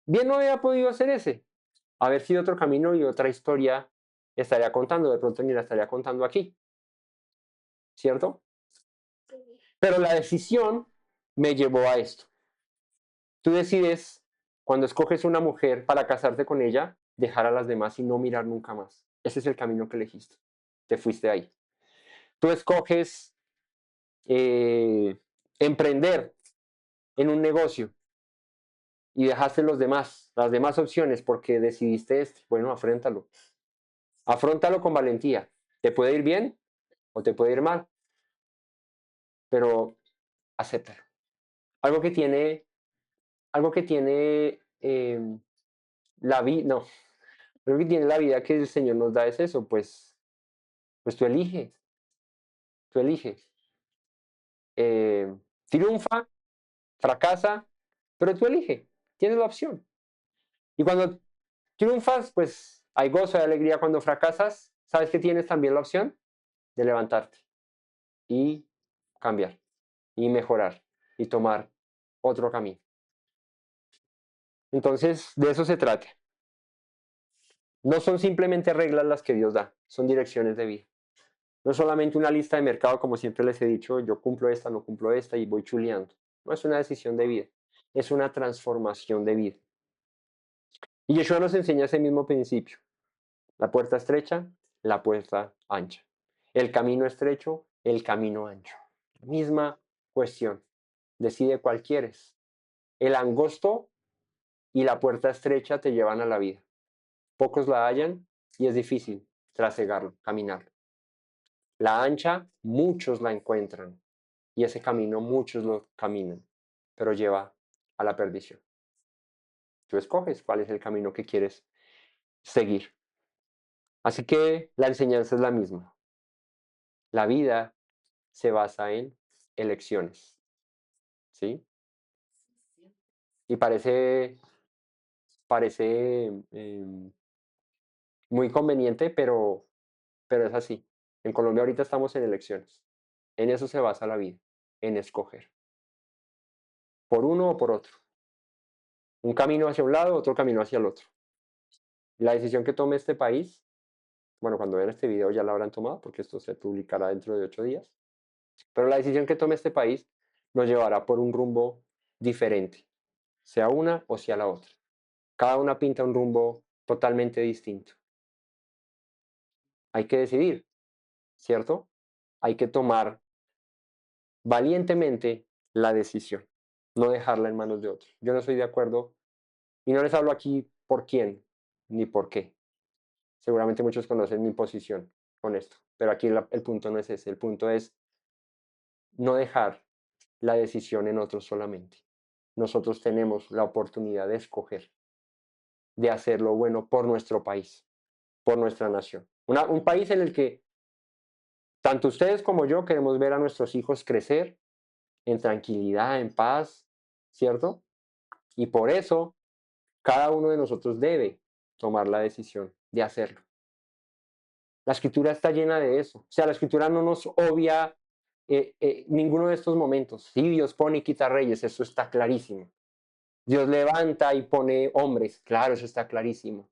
Bien no había podido hacer ese, haber sido otro camino y otra historia estaría contando, de pronto ni la estaría contando aquí, ¿cierto? Pero la decisión me llevó a esto. Tú decides, cuando escoges una mujer para casarte con ella, dejar a las demás y no mirar nunca más. Ese es el camino que elegiste. Te fuiste ahí. Tú escoges emprender en un negocio y dejaste las demás opciones porque decidiste este. Bueno, afréntalo. Afróntalo con valentía. Te puede ir bien o te puede ir mal, pero acéptalo. Algo que tiene, algo que tiene la vida, no, algo que tiene la vida que el Señor nos da es eso, pues tú eliges. Eh, Triunfa, fracasa, pero tú eliges, tienes la opción. Y cuando triunfas, pues hay gozo y alegría. Cuando fracasas, sabes que tienes también la opción de levantarte y cambiar y mejorar y tomar otro camino. Entonces, de eso se trata. No son simplemente reglas las que Dios da, son direcciones de vida. No es solamente una lista de mercado, como siempre les he dicho, yo cumplo esta, no cumplo esta y voy chuleando. No es una decisión de vida, es una transformación de vida. Y Yeshua nos enseña ese mismo principio. La puerta estrecha, la puerta ancha. El camino estrecho, el camino ancho. Misma cuestión. Decide cuál quieres. El angosto y la puerta estrecha te llevan a la vida. Pocos la hallan y es difícil trasegarlo, caminarlo. La ancha, muchos la encuentran y ese camino muchos lo caminan, pero lleva a la perdición. Tú escoges cuál es el camino que quieres seguir. Así que la enseñanza es la misma. La vida se basa en elecciones, ¿sí? Y parece muy conveniente, pero es así. En Colombia ahorita estamos en elecciones. En eso se basa la vida, en escoger, por uno o por otro. Un camino hacia un lado, otro camino hacia el otro. La decisión que tome este país, bueno, cuando vean este video ya la habrán tomado, porque esto se publicará dentro de 8 días, pero la decisión que tome este país nos llevará por un rumbo diferente, sea una o sea la otra. Cada una pinta un rumbo totalmente distinto. Hay que decidir, ¿cierto? Hay que tomar valientemente la decisión, no dejarla en manos de otros. Yo no estoy de acuerdo y no les hablo aquí por quién ni por qué. Seguramente muchos conocen mi posición con esto, pero aquí el punto no es ese, el punto es no dejar la decisión en otros solamente. Nosotros tenemos la oportunidad de escoger, de hacer lo bueno por nuestro país, por nuestra nación. Un país en el que tanto ustedes como yo queremos ver a nuestros hijos crecer en tranquilidad, en paz, ¿cierto? Y por eso cada uno de nosotros debe tomar la decisión de hacerlo. La escritura está llena de eso. O sea, la escritura no nos obvia ninguno de estos momentos. Sí, Dios pone y quita reyes, eso está clarísimo. Dios levanta y pone hombres, claro, eso está clarísimo.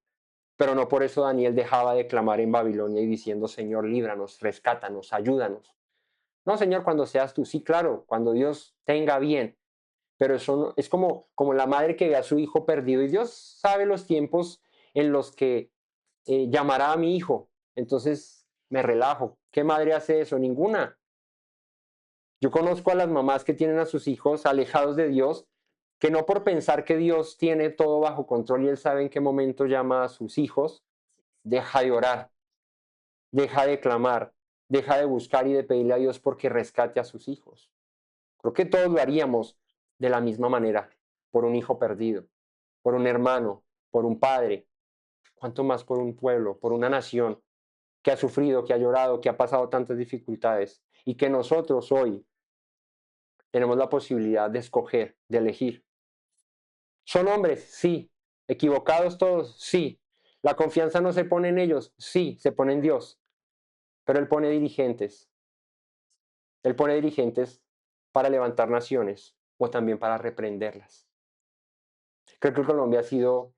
Pero no por eso Daniel dejaba de clamar en Babilonia y diciendo, Señor, líbranos, rescátanos, ayúdanos. No, Señor, cuando seas tú, sí, claro, cuando Dios tenga bien. Pero eso es como la madre que ve a su hijo perdido y Dios sabe los tiempos en los que llamará a mi hijo. Entonces me relajo. ¿Qué madre hace eso? Ninguna. Yo conozco a las mamás que tienen a sus hijos alejados de Dios, que no por pensar que Dios tiene todo bajo control y Él sabe en qué momento llama a sus hijos, deja de orar, deja de clamar, deja de buscar y de pedirle a Dios porque rescate a sus hijos. Creo que todos lo haríamos de la misma manera, por un hijo perdido, por un hermano, por un padre, cuanto más por un pueblo, por una nación que ha sufrido, que ha llorado, que ha pasado tantas dificultades y que nosotros hoy tenemos la posibilidad de escoger, de elegir. ¿Son hombres? Sí. ¿Equivocados todos? Sí. ¿La confianza no se pone en ellos? Sí, se pone en Dios. Pero Él pone dirigentes. Él pone dirigentes para levantar naciones o también para reprenderlas. Creo que Colombia ha sido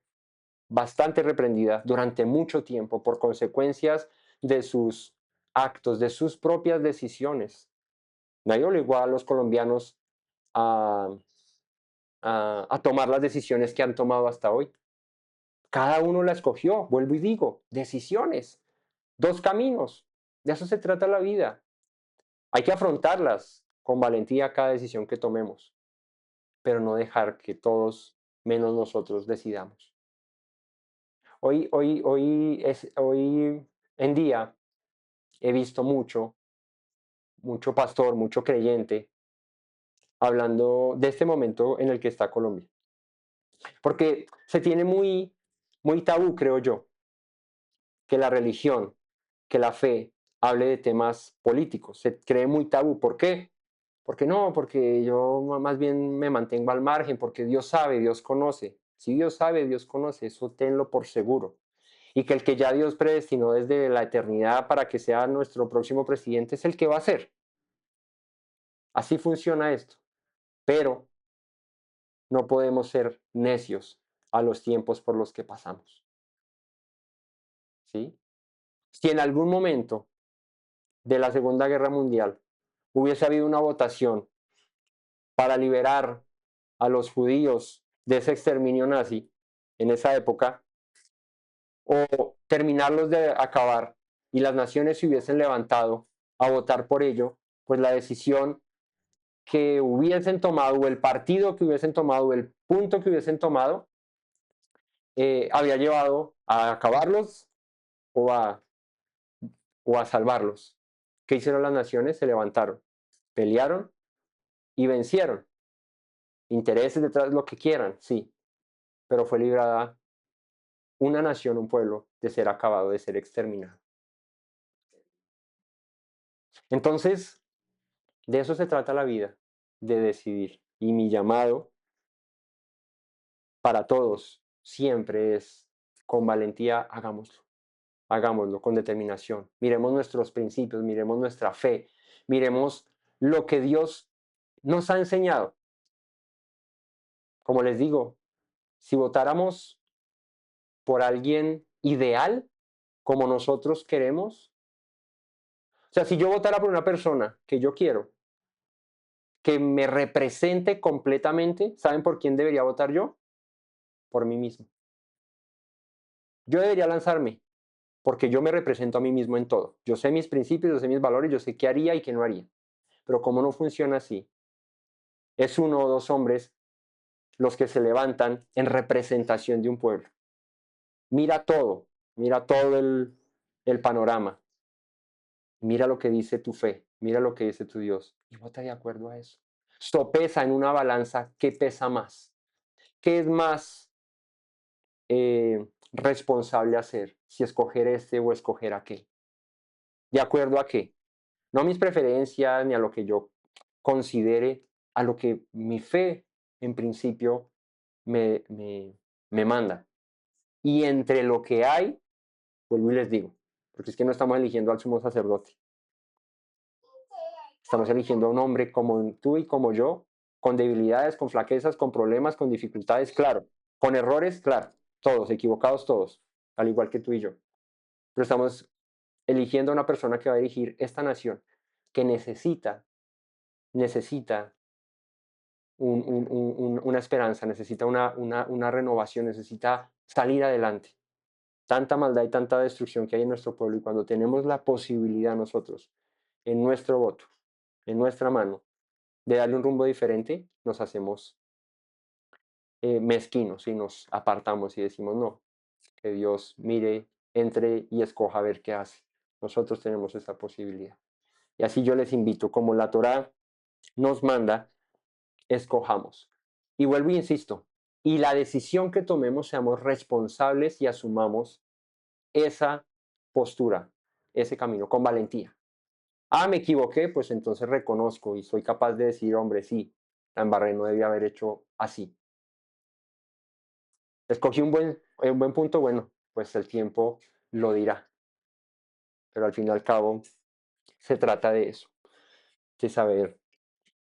bastante reprendida durante mucho tiempo por consecuencias de sus actos, de sus propias decisiones. Nadie obligó a los colombianos a, a tomar las decisiones que han tomado hasta hoy. Cada uno la escogió, vuelvo y digo, decisiones, dos caminos. De eso se trata la vida. Hay que afrontarlas con valentía cada decisión que tomemos, pero no dejar que todos, menos nosotros, decidamos. Hoy en día he visto mucho pastor, mucho creyente hablando de este momento en el que está Colombia. Porque se tiene muy tabú, creo yo, que la religión, que la fe hable de temas políticos. Se cree muy tabú. ¿Por qué? Porque no, porque yo más bien me mantengo al margen, porque Dios sabe, Dios conoce. Si Dios sabe, Dios conoce, eso tenlo por seguro. Y que el que ya Dios predestinó desde la eternidad para que sea nuestro próximo presidente es el que va a ser. Así funciona esto. Pero no podemos ser necios a los tiempos por los que pasamos. ¿Sí? Si en algún momento de la Segunda Guerra Mundial hubiese habido una votación para liberar a los judíos de ese exterminio nazi en esa época, o terminarlos de acabar, y las naciones se hubiesen levantado a votar por ello, pues la decisión que hubiesen tomado, o el partido que hubiesen tomado, o el punto que hubiesen tomado, había llevado a acabarlos o a salvarlos. ¿Qué hicieron las naciones? Se levantaron, pelearon y vencieron. Intereses detrás, lo que quieran, sí, pero fue librada una nación, un pueblo, de ser acabado, de ser exterminado. Entonces, de eso se trata la vida, de decidir. Y mi llamado para todos siempre es, con valentía, hagámoslo. Hagámoslo con determinación. Miremos nuestros principios, miremos nuestra fe, miremos lo que Dios nos ha enseñado. Como les digo, si votáramos por alguien ideal, como nosotros queremos, o sea, si yo votara por una persona que yo quiero, que me represente completamente, ¿saben por quién debería votar yo? Por mí mismo. Yo debería lanzarme, porque yo me represento a mí mismo en todo. Yo sé mis principios, yo sé mis valores, yo sé qué haría y qué no haría. Pero como no funciona así, es uno o dos hombres los que se levantan en representación de un pueblo. Mira todo el panorama, mira lo que dice tu fe, mira lo que dice tu Dios y vota de acuerdo a eso. Sopesa en una balanza qué pesa más, qué es más responsable hacer, si escoger este o escoger aquel. ¿De acuerdo a qué? No a mis preferencias ni a lo que yo considere, a lo que mi fe en principio me, me, me manda. Y entre lo que hay, vuelvo y les digo, porque es que no estamos eligiendo al sumo sacerdote, estamos eligiendo a un hombre como tú y como yo, con debilidades, con flaquezas, con problemas, con dificultades, claro, con errores, claro, todos, equivocados todos, al igual que tú y yo. Pero estamos eligiendo a una persona que va a dirigir esta nación, que necesita una esperanza, necesita una renovación, necesita salir adelante. Tanta maldad y tanta destrucción que hay en nuestro pueblo, y cuando tenemos la posibilidad nosotros, en nuestro voto, en nuestra mano, de darle un rumbo diferente, nos hacemos mezquinos y nos apartamos y decimos no, que Dios mire, entre y escoja a ver qué hace. Nosotros tenemos esa posibilidad. Y así yo les invito, como la Torá nos manda escojamos. Y vuelvo y insisto, y la decisión que tomemos seamos responsables y asumamos esa postura, ese camino, con valentía. Ah, me equivoqué, pues entonces reconozco y soy capaz de decir, hombre, sí, la embarré, no debía haber hecho así. Escogí un buen punto, bueno, pues el tiempo lo dirá, pero al fin y al cabo se trata de eso, de saber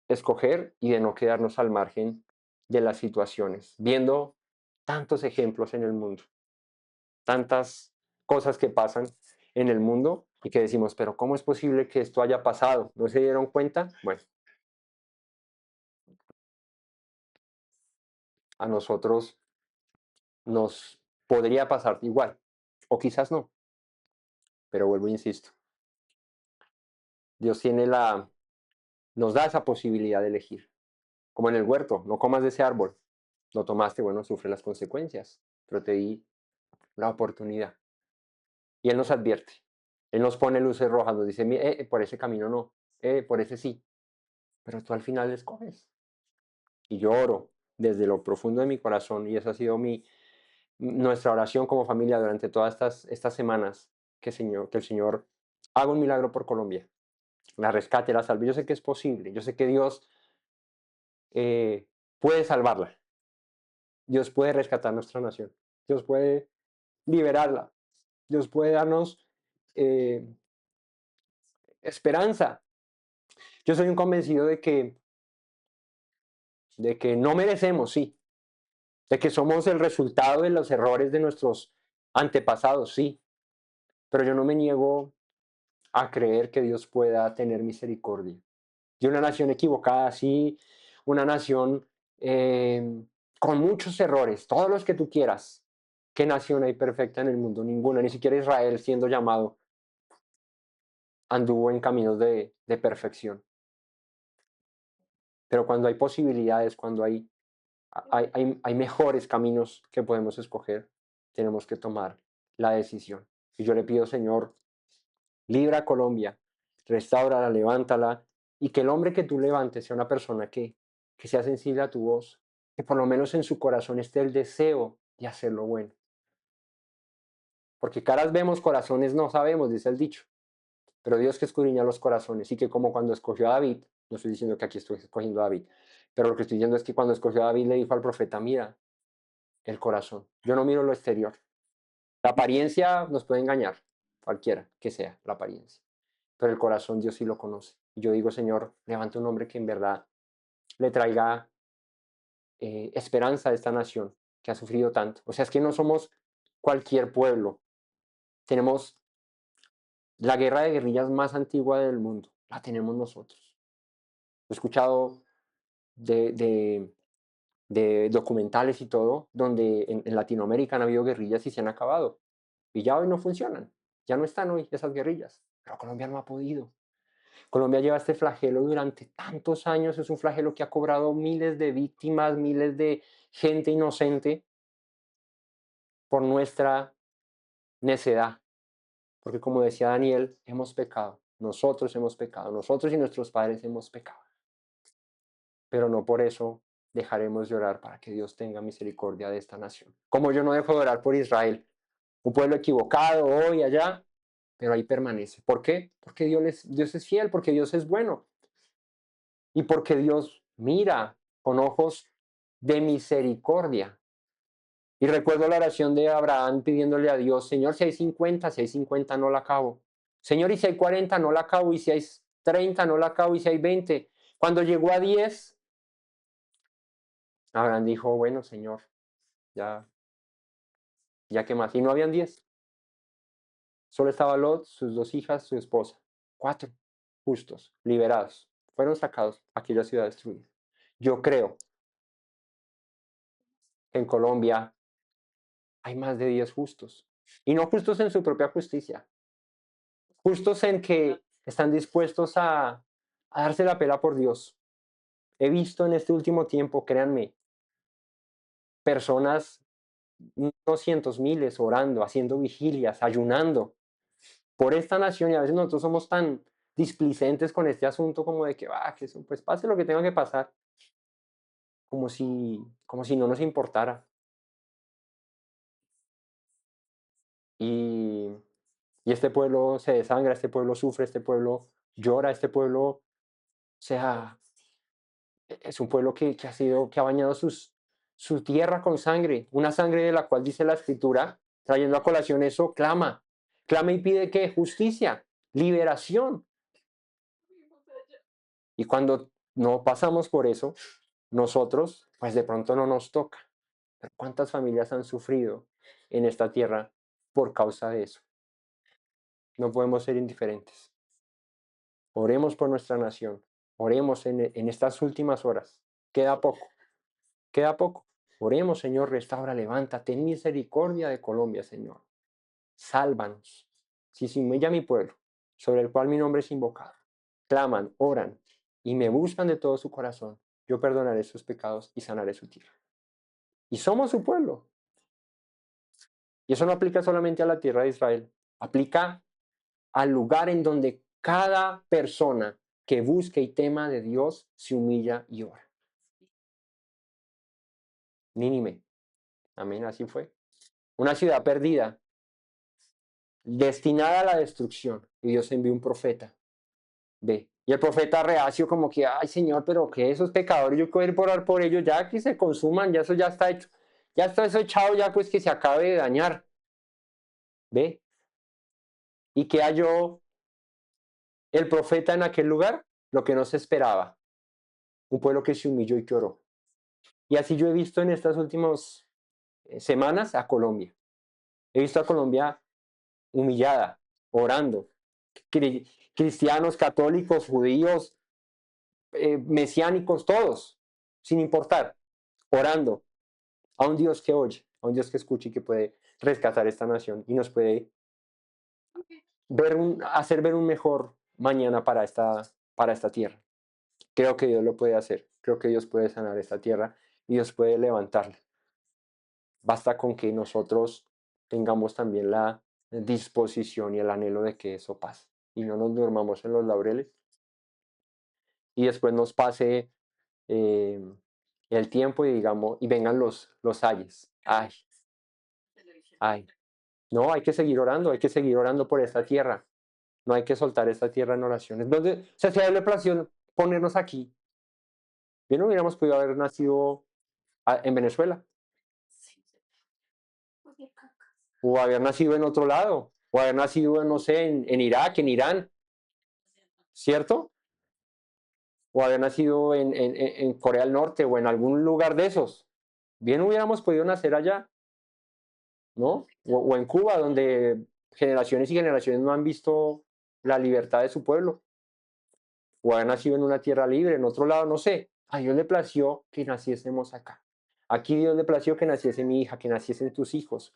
escoger y de no quedarnos al margen de las situaciones, viendo tantos ejemplos en el mundo, tantas cosas que pasan en el mundo y que decimos, pero ¿cómo es posible que esto haya pasado? ¿No se dieron cuenta? Bueno, a nosotros nos podría pasar igual, o quizás no, pero vuelvo e insisto, Dios nos da esa posibilidad de elegir, como en el huerto, no comas de ese árbol, lo tomaste, bueno, sufre las consecuencias, pero te di la oportunidad. Y Él nos advierte, Él nos pone luces rojas, nos dice, por ese camino no, por ese sí, pero tú al final escoges. Y yo oro desde lo profundo de mi corazón, y esa ha sido nuestra oración como familia durante todas estas semanas, que el Señor haga un milagro por Colombia, la rescate, la salve. Yo sé que es posible, yo sé que Dios eh, puede salvarla, Dios puede rescatar nuestra nación, Dios puede liberarla, Dios puede darnos eh, esperanza. Yo soy un convencido de que no merecemos, sí, de que somos el resultado de los errores de nuestros antepasados, sí, pero yo no me niego a creer que Dios pueda tener misericordia de una nación equivocada, sí, una nación con muchos errores, todos los que tú quieras. ¿Qué nación hay perfecta en el mundo? Ninguna, ni siquiera Israel, siendo llamado, anduvo en caminos de perfección. Pero cuando hay posibilidades, cuando hay mejores caminos que podemos escoger, tenemos que tomar la decisión. Y yo le pido, Señor, libra a Colombia, restaurala, levántala, y que el hombre que tú levantes sea una persona que sea sensible a tu voz, que por lo menos en su corazón esté el deseo de hacer lo bueno. Porque caras vemos, corazones no sabemos, dice el dicho. Pero Dios que escudriña los corazones, y que como cuando escogió a David, no estoy diciendo que aquí estoy escogiendo a David, pero lo que estoy diciendo es que cuando escogió a David le dijo al profeta, mira el corazón, yo no miro lo exterior. La apariencia nos puede engañar, cualquiera que sea la apariencia, pero el corazón Dios sí lo conoce. Y yo digo, Señor, levanta un hombre que en verdad le traiga esperanza a esta nación que ha sufrido tanto. O sea, es que no somos cualquier pueblo. Tenemos la guerra de guerrillas más antigua del mundo. La tenemos nosotros. He escuchado de, de, de documentales y todo, donde en Latinoamérica han habido guerrillas y se han acabado. Y ya hoy no funcionan. Ya no están hoy esas guerrillas. Pero Colombia no ha podido. Colombia lleva este flagelo durante tantos años, es un flagelo que ha cobrado miles de víctimas, miles de gente inocente por nuestra necedad. Porque como decía Daniel, hemos pecado, nosotros y nuestros padres hemos pecado. Pero no por eso dejaremos de orar para que Dios tenga misericordia de esta nación. Como yo no dejo de orar por Israel, un pueblo equivocado hoy allá, pero ahí permanece. ¿Por qué? Porque Dios es fiel, porque Dios es bueno. Y porque Dios mira con ojos de misericordia. Y recuerdo la oración de Abraham pidiéndole a Dios, Señor, si hay 50 no la acabo. Señor, y si hay 40 no la acabo, y si hay 30 no la acabo, y si hay 20. Cuando llegó a 10, Abraham dijo, bueno, Señor, ya, ya que más. Y no habían 10. Solo estaba Lot, sus dos hijas, su esposa. 4 justos, liberados. Fueron sacados a aquella ciudad destruida. Yo creo que en Colombia hay más de 10 justos. Y no justos en su propia justicia, justos en que están dispuestos a darse la pela por Dios. He visto en este último tiempo, créanme, personas, no cientos, miles, orando, haciendo vigilias, ayunando por esta nación, y a veces nosotros somos tan displicentes con este asunto como de que, que eso, pues pase lo que tenga que pasar. como si no nos importara. Y, y este pueblo se desangra, este pueblo sufre, este pueblo llora, este pueblo, o sea, es un pueblo que ha bañado su tierra con sangre, una sangre de la cual dice la escritura, trayendo a colación eso, clama y pide que justicia, liberación. Y cuando no pasamos por eso, nosotros, pues de pronto no nos toca. Pero ¿cuántas familias han sufrido en esta tierra por causa de eso? No podemos ser indiferentes. Oremos por nuestra nación. Oremos en estas últimas horas. Queda poco, queda poco. Oremos, Señor, restaura, levanta, ten misericordia de Colombia, Señor. Sálvanos. Si se humilla mi pueblo, sobre el cual mi nombre es invocado, claman, oran y me buscan de todo su corazón, yo perdonaré sus pecados y sanaré su tierra. Y somos su pueblo. Y eso no aplica solamente a la tierra de Israel, aplica al lugar en donde cada persona que busque y tema de Dios se humilla y ora. Nínime. Amén, así fue. Una ciudad perdida, destinada a la destrucción. Y Dios envió un profeta. Ve. Y el profeta reacio como que, ay Señor, pero que esos pecadores, yo quiero ir por orar por ellos, ya que se consuman, ya eso ya está hecho. Ya está eso echado, ya pues que se acabe de dañar. Ve. ¿Y qué halló el profeta en aquel lugar? Lo que no se esperaba. Un pueblo que se humilló y que oró. Y así yo he visto en estas últimas semanas a Colombia. He visto a Colombia humillada, orando. Cristianos, católicos, judíos, mesiánicos, todos, sin importar, orando a un Dios que oye, a un Dios que escucha y que puede rescatar esta nación y nos puede hacer ver un mejor mañana para esta tierra. Creo que Dios lo puede hacer, creo que Dios puede sanar esta tierra y Dios puede levantarla. Basta con que nosotros tengamos también la disposición y el anhelo de que eso pase y no nos durmamos en los laureles y después nos pase eh, el tiempo y digamos y vengan los ayes. Ay, ay. No, hay que seguir orando por esta tierra. No hay que soltar esta tierra en oraciones. Entonces, o sea, si hay la plación ponernos aquí, bien hubiéramos podido haber nacido en Venezuela o haber nacido en otro lado o haber nacido, no sé, en Irak, en Irán, ¿cierto? O haber nacido en Corea del Norte o en algún lugar de esos. Bien hubiéramos podido nacer allá, ¿no? O en Cuba, donde generaciones y generaciones no han visto la libertad de su pueblo. O haber nacido en una tierra libre, en otro lado, no sé. A Dios le plació que naciésemos acá. Aquí Dios le plació que naciese mi hija, que naciesen tus hijos,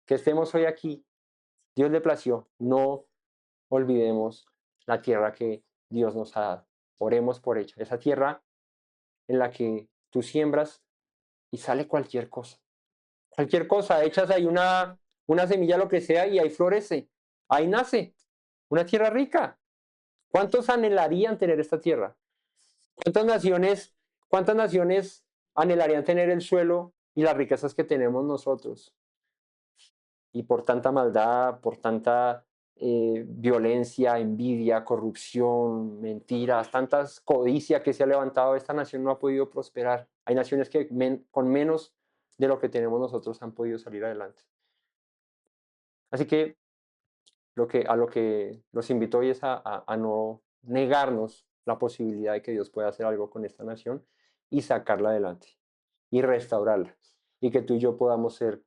que estemos hoy aquí. Dios le plació. No olvidemos la tierra que Dios nos ha dado. Oremos por ella. Esa tierra en la que tú siembras y sale cualquier cosa. Cualquier cosa, echas ahí una semilla, lo que sea, y ahí florece. Ahí nace. Una tierra rica. ¿Cuántos anhelarían tener esta tierra? ¿Cuántas naciones, cuántas naciones anhelarían tener el suelo y las riquezas que tenemos nosotros? Y por tanta maldad, por tanta violencia, envidia, corrupción, mentiras, tantas codicia que se ha levantado, esta nación no ha podido prosperar. Hay naciones que con menos de lo que tenemos nosotros han podido salir adelante. Así que a lo que los invito hoy es a no negarnos la posibilidad de que Dios pueda hacer algo con esta nación y sacarla adelante y restaurarla. Y que tú y yo podamos ser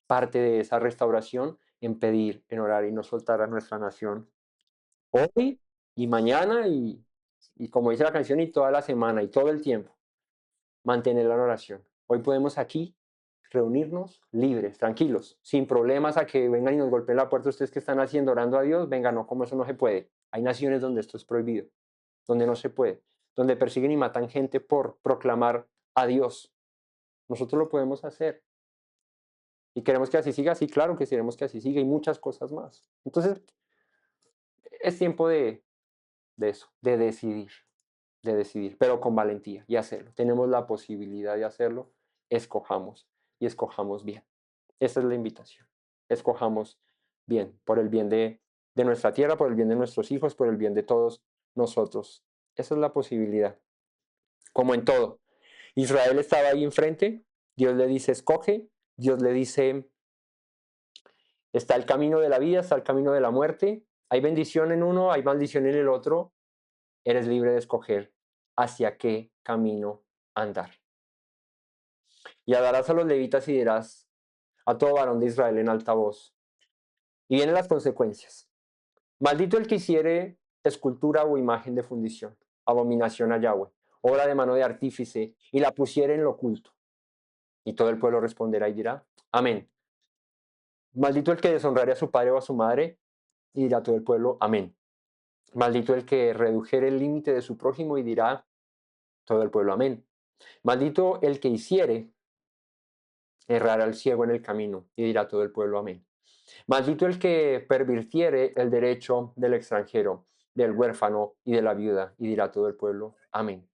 parte de esa restauración en pedir, en orar y no soltar a nuestra nación hoy y mañana y como dice la canción, y toda la semana y todo el tiempo, mantenerla en oración. Hoy podemos aquí reunirnos libres, tranquilos, sin problemas a que vengan y nos golpeen la puerta ustedes que están haciendo, orando a Dios, venga, no, como eso no se puede. Hay naciones donde esto es prohibido, donde no se puede, donde persiguen y matan gente por proclamar a Dios. Nosotros lo podemos hacer. Y queremos que así siga, sí, claro que queremos que así siga y muchas cosas más. Entonces, es tiempo de eso, de decidir. de decidir, pero con valentía y hacerlo. Tenemos la posibilidad de hacerlo, escojamos y escojamos bien. Esa es la invitación. Escojamos bien, por el bien de nuestra tierra, por el bien de nuestros hijos, por el bien de todos nosotros. Esa es la posibilidad. Como en todo. Israel estaba ahí enfrente, Dios le dice, escoge, Dios le dice, está el camino de la vida, está el camino de la muerte, hay bendición en uno, hay maldición en el otro, eres libre de escoger hacia qué camino andar. Y hablarás a los levitas y dirás a todo varón de Israel en alta voz. Y vienen las consecuencias. Maldito el que hiciere escultura o imagen de fundición, abominación a Yahweh, obra de mano de artífice, y la pusiere en lo oculto. Y todo el pueblo responderá y dirá, amén. Maldito el que deshonrare a su padre o a su madre, y dirá todo el pueblo, amén. Maldito el que redujere el límite de su prójimo, y dirá todo el pueblo, amén. Maldito el que hiciere errar al ciego en el camino, y dirá todo el pueblo, amén. Maldito el que pervirtiere el derecho del extranjero, del huérfano y de la viuda, y dirá todo el pueblo, amén.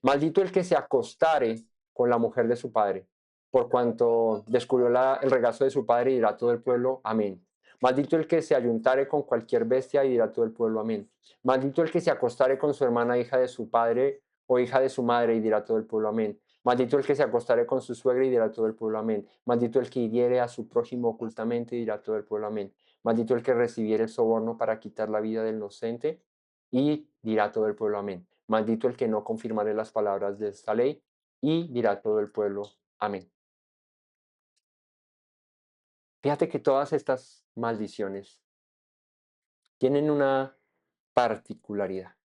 Maldito el que se acostare con la mujer de su padre, por cuanto descubrió el regazo de su padre, y dirá todo el pueblo, amén. Maldito el que se ayuntare con cualquier bestia, y dirá todo el pueblo, amén. Maldito el que se acostare con su hermana, hija de su padre o hija de su madre, y dirá todo el pueblo, amén. Maldito el que se acostare con su suegra, y dirá todo el pueblo, amén. Maldito el que hiriere a su prójimo ocultamente, y dirá todo el pueblo, amén. Maldito el que recibiere el soborno para quitar la vida del inocente, y dirá todo el pueblo, amén. Maldito el que no confirmare las palabras de esta ley, y dirá todo el pueblo, amén. Fíjate que todas estas maldiciones tienen una particularidad.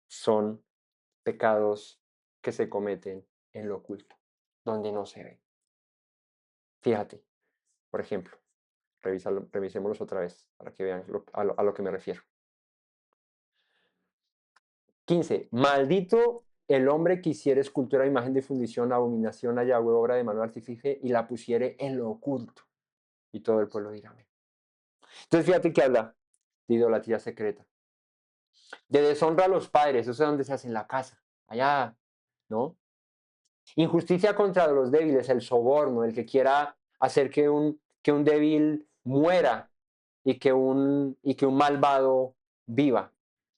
Son pecados que se cometen en lo oculto, donde no se ve. Fíjate, por ejemplo, revisémoslos otra vez para que vean a lo que me refiero. 15. Maldito el hombre que hiciere escultura, imagen de fundición, abominación a Yahweh, obra de mano artífice, y la pusiere en lo oculto. Y todo el pueblo dirá amén. Entonces fíjate que habla de idolatría secreta, de deshonra a los padres, eso es donde se hace en la casa, allá, ¿no? Injusticia contra los débiles, el soborno, el que quiera hacer que un débil muera y que un malvado viva.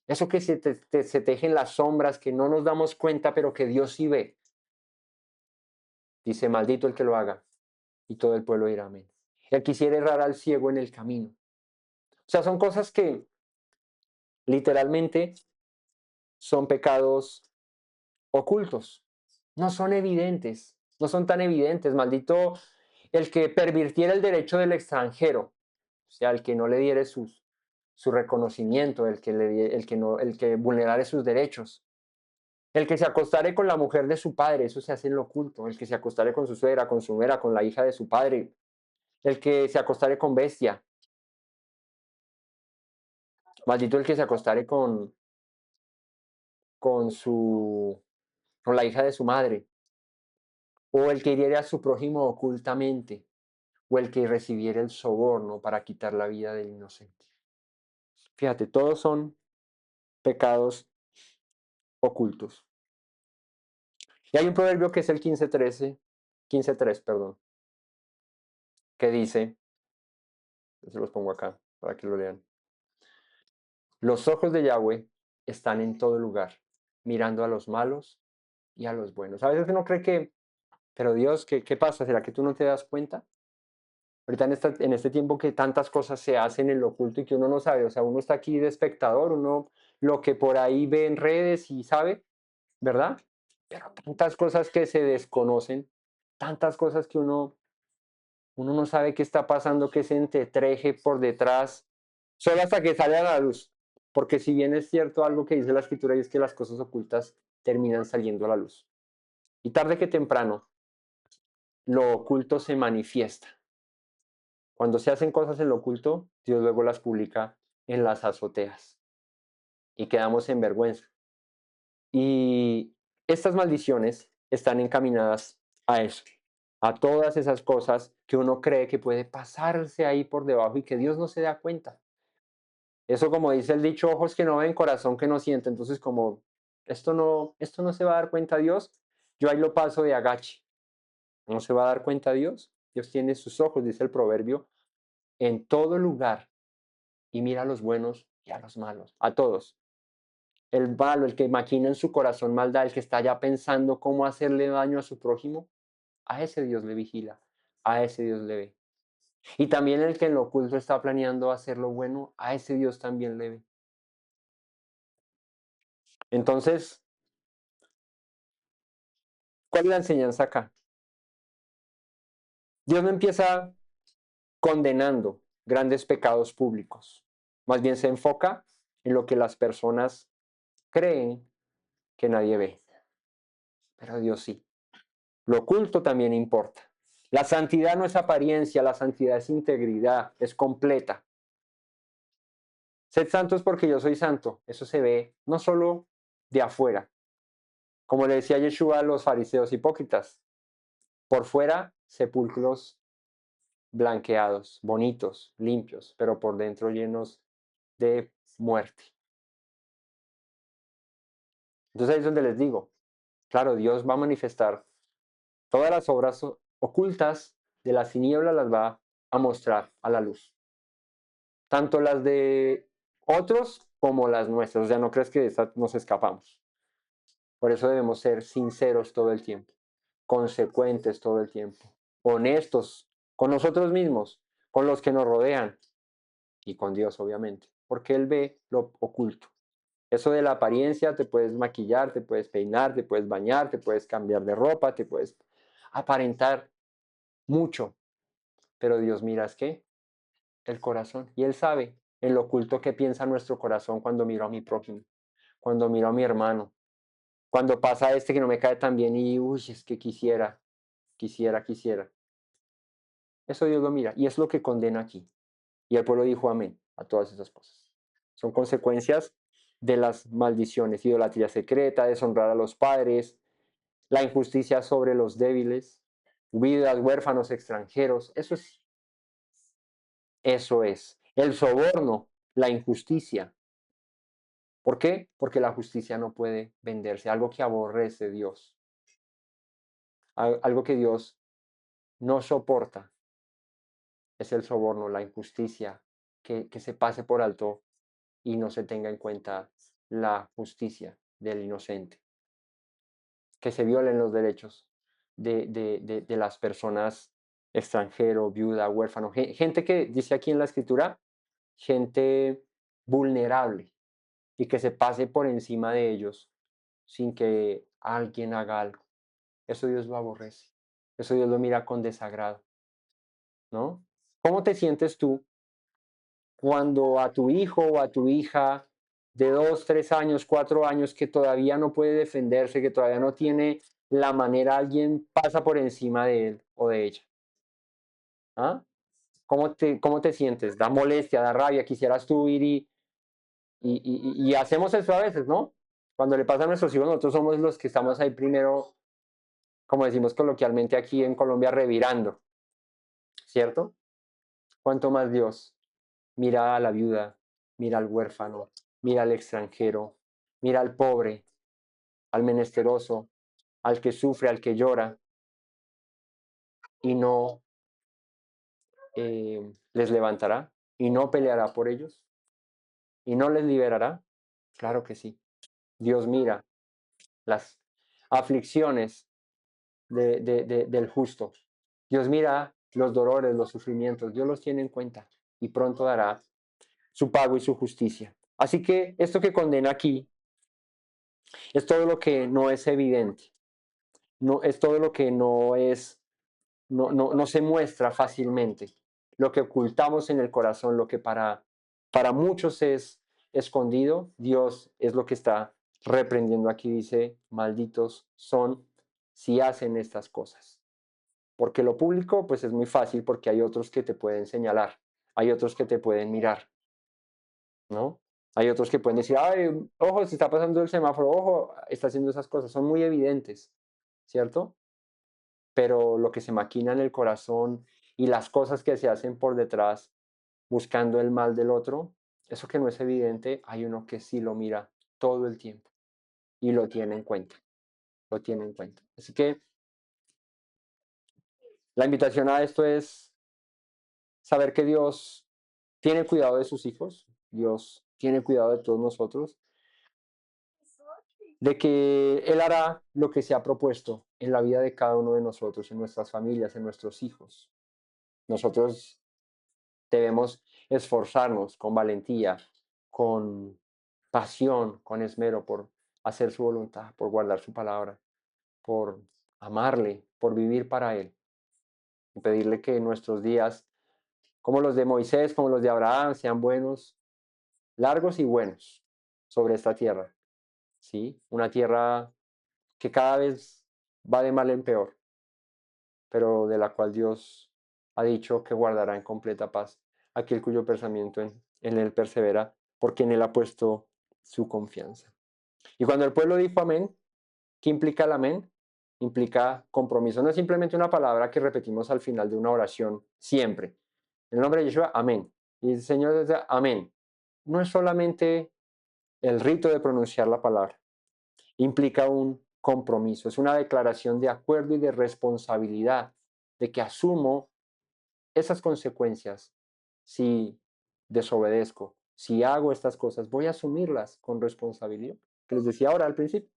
Eso que se teje en las sombras, que no nos damos cuenta, pero que Dios sí ve. Dice, maldito el que lo haga. Y todo el pueblo dirá amén. El que quisiera errar al ciego en el camino. O sea, son cosas que literalmente son pecados ocultos. No son evidentes. No son tan evidentes. Maldito el que pervirtiera el derecho del extranjero. O sea, el que no le diere su reconocimiento, el que vulnerare sus derechos. El que se acostare con la mujer de su padre, eso se hace en lo oculto. El que se acostare con su suegra, con su nuera, con la hija de su padre. El que se acostare con bestia. Maldito el que se acostare con, su, con la hija de su madre. O el que hiriere a su prójimo ocultamente. O el que recibiera el soborno para quitar la vida del inocente. Fíjate, todos son pecados ocultos. Y hay un proverbio que es el 15:3, perdón, que dice, se los pongo acá para que lo lean. Los ojos de Yahweh están en todo lugar, mirando a los malos y a los buenos. A veces uno cree que, pero Dios, ¿qué pasa? ¿Será que tú no te das cuenta? Ahorita en este tiempo que tantas cosas se hacen en lo oculto y que uno no sabe, o sea, uno está aquí de espectador, uno lo que por ahí ve en redes y sabe, ¿verdad? Pero tantas cosas que se desconocen, tantas cosas que uno no sabe qué está pasando, que se entretreje por detrás, solo hasta que sale a la luz. Porque si bien es cierto algo que dice la escritura y es que las cosas ocultas terminan saliendo a la luz. Y tarde que temprano, lo oculto se manifiesta. Cuando se hacen cosas en lo oculto, Dios luego las publica en las azoteas. Y quedamos en vergüenza. Y estas maldiciones están encaminadas a eso, a todas esas cosas que uno cree que puede pasarse ahí por debajo y que Dios no se da cuenta. Eso como dice el dicho, ojos que no ven, corazón que no siente. Entonces como esto no se va a dar cuenta Dios, yo ahí lo paso de agache. No se va a dar cuenta Dios. Dios tiene sus ojos, dice el proverbio, en todo lugar y mira a los buenos y a los malos, a todos. El malo, el que maquina en su corazón maldad, el que está ya pensando cómo hacerle daño a su prójimo, a ese Dios le vigila, a ese Dios le ve. Y también el que en lo oculto está planeando hacer lo bueno, a ese Dios también le ve. Entonces, ¿cuál es la enseñanza acá? Dios no empieza condenando grandes pecados públicos, más bien se enfoca en lo que las personas creen que nadie ve, pero Dios sí. Lo oculto también importa. La santidad no es apariencia, la santidad es integridad, es completa. Sed santos porque yo soy santo. Eso se ve no solo de afuera, como le decía Yeshua a los fariseos hipócritas, por fuera sepulcros blanqueados, bonitos, limpios, pero por dentro llenos de muerte. Entonces ahí es donde les digo, claro, Dios va a manifestar todas las obras ocultas de las tinieblas, las va a mostrar a la luz. Tanto las de otros como las nuestras. O sea, no crees que de esta nos escapamos. Por eso debemos ser sinceros todo el tiempo, consecuentes todo el tiempo, honestos con nosotros mismos, con los que nos rodean y con Dios, obviamente, porque Él ve lo oculto. Eso de la apariencia, te puedes maquillar, te puedes peinar, te puedes bañar, te puedes cambiar de ropa, te puedes aparentar mucho, pero Dios mira es que el corazón y Él sabe en lo oculto que piensa nuestro corazón cuando miro a mi prójimo, cuando miro a mi hermano, cuando pasa este que no me cae tan bien y, uy, es que quisiera. Eso Dios lo mira y es lo que condena aquí. Y el pueblo dijo amén a todas esas cosas. Son consecuencias de las maldiciones, idolatría secreta, deshonrar a los padres, la injusticia sobre los débiles, viudas, huérfanos, extranjeros. Eso es. El soborno, la injusticia. ¿Por qué? Porque la justicia no puede venderse, algo que aborrece Dios, algo que Dios no soporta es el soborno, la injusticia, que se pase por alto y no se tenga en cuenta la justicia del inocente, que se violen los derechos de las personas extranjero, viuda, huérfano, gente que dice aquí en la escritura, gente vulnerable y que se pase por encima de ellos sin que alguien haga algo. Eso Dios lo aborrece, eso Dios lo mira con desagrado, ¿no? ¿Cómo te sientes tú cuando a tu hijo o a tu hija de 2, 3 años, 4 años que todavía no puede defenderse, que todavía no tiene la manera, alguien pasa por encima de él o de ella? ¿Ah? ¿Cómo te sientes? ¿Da molestia, da rabia? ¿Quisieras tú ir y hacemos eso a veces, ¿no? Cuando le pasa a nuestros hijos, nosotros somos los que estamos ahí primero, como decimos coloquialmente aquí en Colombia, revirando, ¿cierto? ¿Cuánto más Dios? Mira a la viuda, mira al huérfano, mira al extranjero, mira al pobre, al menesteroso, al que sufre, al que llora, y no les levantará, y no peleará por ellos, y no les liberará. Claro que sí. Dios mira las aflicciones del justo. Dios mira los dolores, los sufrimientos. Dios los tiene en cuenta y pronto dará su pago y su justicia. Así que esto que condena aquí es todo lo que no es evidente, no, es todo lo que no se muestra fácilmente, lo que ocultamos en el corazón, lo que para muchos es escondido, Dios es lo que está reprendiendo aquí, dice, malditos son si hacen estas cosas. Porque lo público, pues es muy fácil porque hay otros que te pueden señalar, hay otros que te pueden mirar, ¿no? Hay otros que pueden decir, ay, ojo, se está pasando el semáforo, ojo, está haciendo esas cosas, son muy evidentes, ¿cierto? Pero lo que se maquina en el corazón y las cosas que se hacen por detrás buscando el mal del otro, eso que no es evidente, hay uno que sí lo mira todo el tiempo. y lo tiene en cuenta, lo tiene en cuenta. Así que la invitación a esto es saber que Dios tiene cuidado de sus hijos, Dios tiene cuidado de todos nosotros, de que Él hará lo que se ha propuesto en la vida de cada uno de nosotros, en nuestras familias, en nuestros hijos. Nosotros debemos esforzarnos con valentía, con pasión, con esmero por hacer su voluntad, por guardar su palabra, por amarle, por vivir para Él y pedirle que nuestros días, como los de Moisés, como los de Abraham, sean buenos, largos y buenos sobre esta tierra. ¿Sí? Una tierra que cada vez va de mal en peor, pero de la cual Dios ha dicho que guardará en completa paz aquel cuyo pensamiento en Él persevera, porque en Él ha puesto su confianza. Y cuando el pueblo dijo amén, ¿qué implica el amén? Implica compromiso. No es simplemente una palabra que repetimos al final de una oración siempre. En el nombre de Yeshua, amén. Y el Señor dice amén. No es solamente el rito de pronunciar la palabra, implica un compromiso, es una declaración de acuerdo y de responsabilidad, de que asumo esas consecuencias si desobedezco, si hago estas cosas, voy a asumirlas con responsabilidad. Que les decía ahora al principio.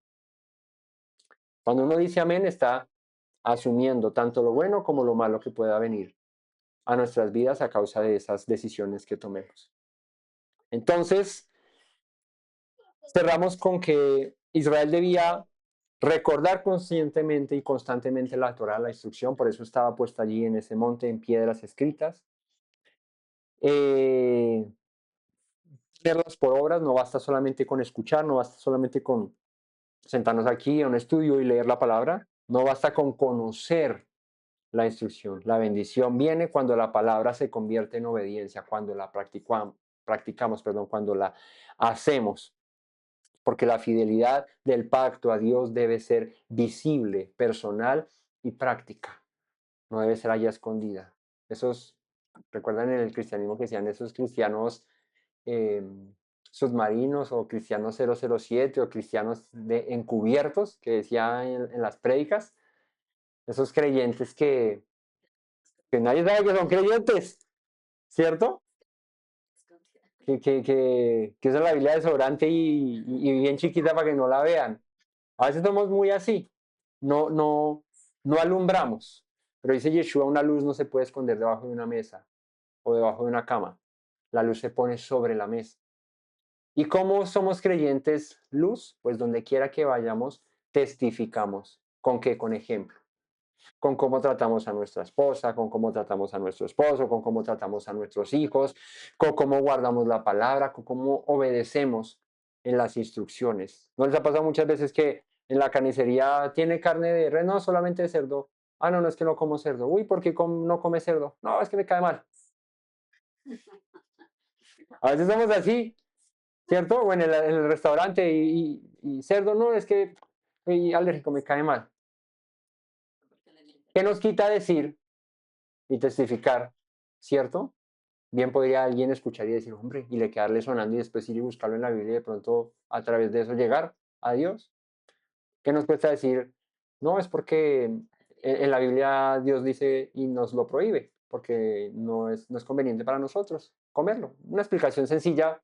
Cuando uno dice amén, está asumiendo tanto lo bueno como lo malo que pueda venir a nuestras vidas a causa de esas decisiones que tomemos. Entonces, cerramos con que Israel debía recordar conscientemente y constantemente la Torah, la instrucción, por eso estaba puesta allí en ese monte en piedras escritas. Eh, Ponerlas por obras, no basta solamente con escuchar, no basta solamente con sentarnos aquí a un estudio y leer la palabra, no basta con conocer la instrucción. La bendición viene cuando la palabra se convierte en obediencia, cuando la practicamos, perdón, cuando la hacemos. Porque la fidelidad del pacto a Dios debe ser visible, personal y práctica. No debe ser allá escondida. Esos, recuerdan en el cristianismo que decían esos cristianos eh, submarinos o cristianos 007 o cristianos encubiertos que decía en las prédicas, esos creyentes que nadie sabe que son creyentes, ¿cierto? Que usan la Biblia de sobrante y bien chiquita para que no la vean. A veces somos muy así, no alumbramos, pero dice Yeshua, una luz no se puede esconder debajo de una mesa o debajo de una cama, la luz se pone sobre la mesa. ¿Y cómo somos creyentes luz? Pues donde quiera que vayamos, testificamos. ¿Con qué? Con ejemplo. Con cómo tratamos a nuestra esposa, con cómo tratamos a nuestro esposo, con cómo tratamos a nuestros hijos, con cómo guardamos la palabra, con cómo obedecemos en las instrucciones. ¿No les ha pasado muchas veces que en la carnicería tiene carne de res? No, solamente de cerdo. Ah, no, no es que no como cerdo. Uy, ¿por qué no come cerdo? No, es que me cae mal. A veces somos así, ¿cierto? O en el restaurante y cerdo, no, es que soy alérgico, me cae mal. ¿Qué nos quita decir y testificar, ¿cierto? Bien podría alguien escuchar y decir, hombre, y le quedarle sonando y después ir y buscarlo en la Biblia y de pronto a través de eso llegar a Dios. ¿Qué nos cuesta decir? No, es porque en la Biblia Dios dice y nos lo prohíbe, porque no es conveniente para nosotros comerlo. Una explicación sencilla,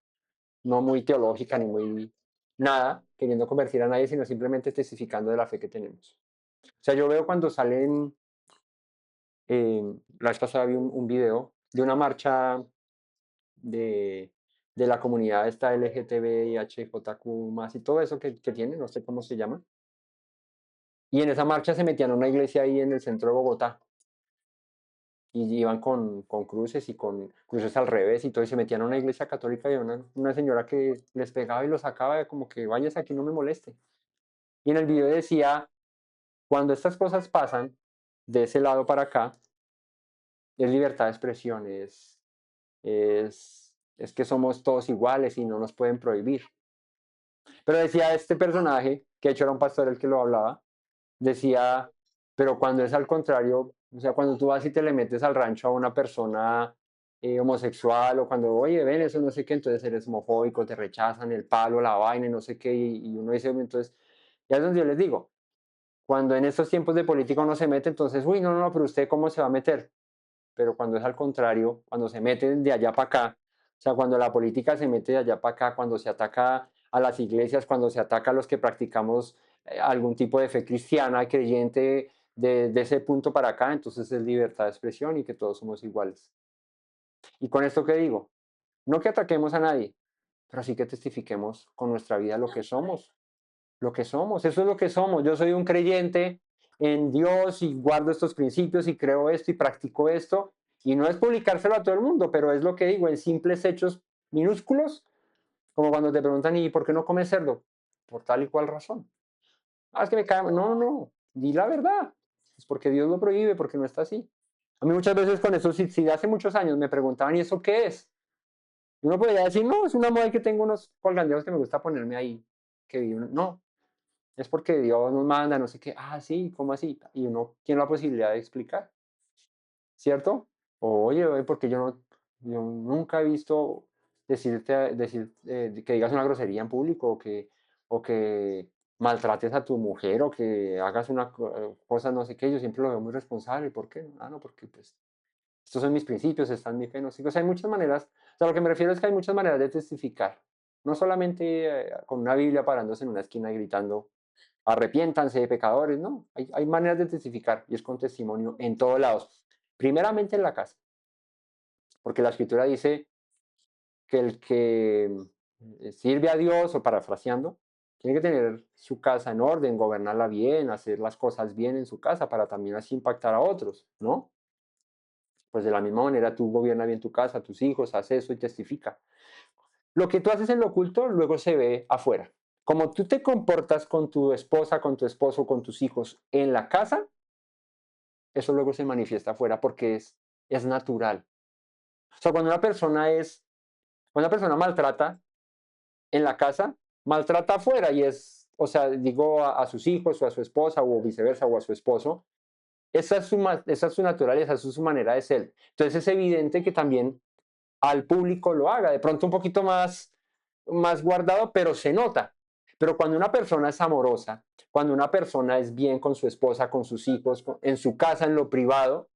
no muy teológica ni muy nada, queriendo convertir a nadie, sino simplemente testificando de la fe que tenemos. O sea, yo veo cuando salen, la vez pasada vi un video de una marcha de, de la comunidad esta LGTBIHJQ más y todo eso que tiene, no sé cómo se llama. Y en esa marcha se metían a una iglesia ahí en el centro de Bogotá y iban con cruces y con cruces al revés y todo, y se metían a una iglesia católica y una señora que les pegaba y los sacaba como que vayas aquí, no me moleste. Y en el video decía, cuando estas cosas pasan de ese lado para acá, es libertad de expresión, es que somos todos iguales y no nos pueden prohibir. Pero decía este personaje, que de hecho era un pastor el que lo hablaba, decía, pero cuando es al contrario, o sea, cuando tú vas y te le metes al rancho a una persona homosexual o cuando, oye, ven, eso no sé qué, entonces eres homofóbico, te rechazan el palo, la vaina, y no sé qué, y uno dice, entonces, Y es donde yo les digo, cuando en estos tiempos de política uno se mete, entonces, uy, no, no, no, pero usted cómo se va a meter. Pero cuando es al contrario, cuando se meten de allá para acá, o sea, cuando la política se mete de allá para acá, cuando se ataca a las iglesias, cuando se ataca a los que practicamos algún tipo de fe cristiana, creyente, de ese punto para acá, entonces es libertad de expresión y que todos somos iguales. ¿Y con esto qué digo? No que ataquemos a nadie, pero sí que testifiquemos con nuestra vida lo que somos, eso es lo que somos. Yo soy un creyente en Dios y guardo estos principios y creo esto y practico esto. Y no es publicárselo a todo el mundo, pero es lo que digo, en simples hechos minúsculos, como cuando te preguntan, ¿y por qué no comes cerdo? Por tal y cual razón. Ah, es que me cae. No, no, di la verdad. Es porque Dios lo prohíbe, porque no está así. A mí muchas veces con eso, si de hace muchos años me preguntaban, ¿y eso qué es? Y uno podría decir, no, es una moda que tengo unos colganderos que me gusta ponerme ahí. No, es porque Dios nos manda, no sé qué, ah, sí, ¿cómo así? Y uno tiene la posibilidad de explicar, ¿cierto? Oye, oye, porque yo nunca he visto que digas una grosería en público o que maltrates a tu mujer o que hagas una cosa no sé qué, yo siempre lo veo muy responsable, ¿por qué? Ah, no, porque pues estos son mis principios, están mi fe, no sé, o sea, hay muchas maneras, o sea, lo que me refiero es que hay muchas maneras de testificar, no solamente con una Biblia parándose en una esquina y gritando, arrepiéntanse, pecadores, no, hay maneras de testificar y es con testimonio en todos lados. Primeramente en la casa, porque la escritura dice que el que sirve a Dios, o parafraseando, tiene que tener su casa en orden, gobernarla bien, hacer las cosas bien en su casa para también así impactar a otros, ¿no? Pues de la misma manera tú gobierna bien tu casa, tus hijos, haz eso y testifica. Lo que tú haces en lo oculto luego se ve afuera. Como tú te comportas con tu esposa, con tu esposo, con tus hijos en la casa, eso luego se manifiesta afuera porque es natural. O sea, cuando una persona maltrata en la casa, maltrata afuera y o sea, digo a sus hijos o a su esposa o viceversa o a su esposo, esa es su naturaleza, esa es su manera de ser. Entonces es evidente que también al público lo haga, de pronto un poquito más guardado, pero se nota. Pero cuando una persona es amorosa, cuando una persona es bien con su esposa, con sus hijos, en su casa, en lo privado,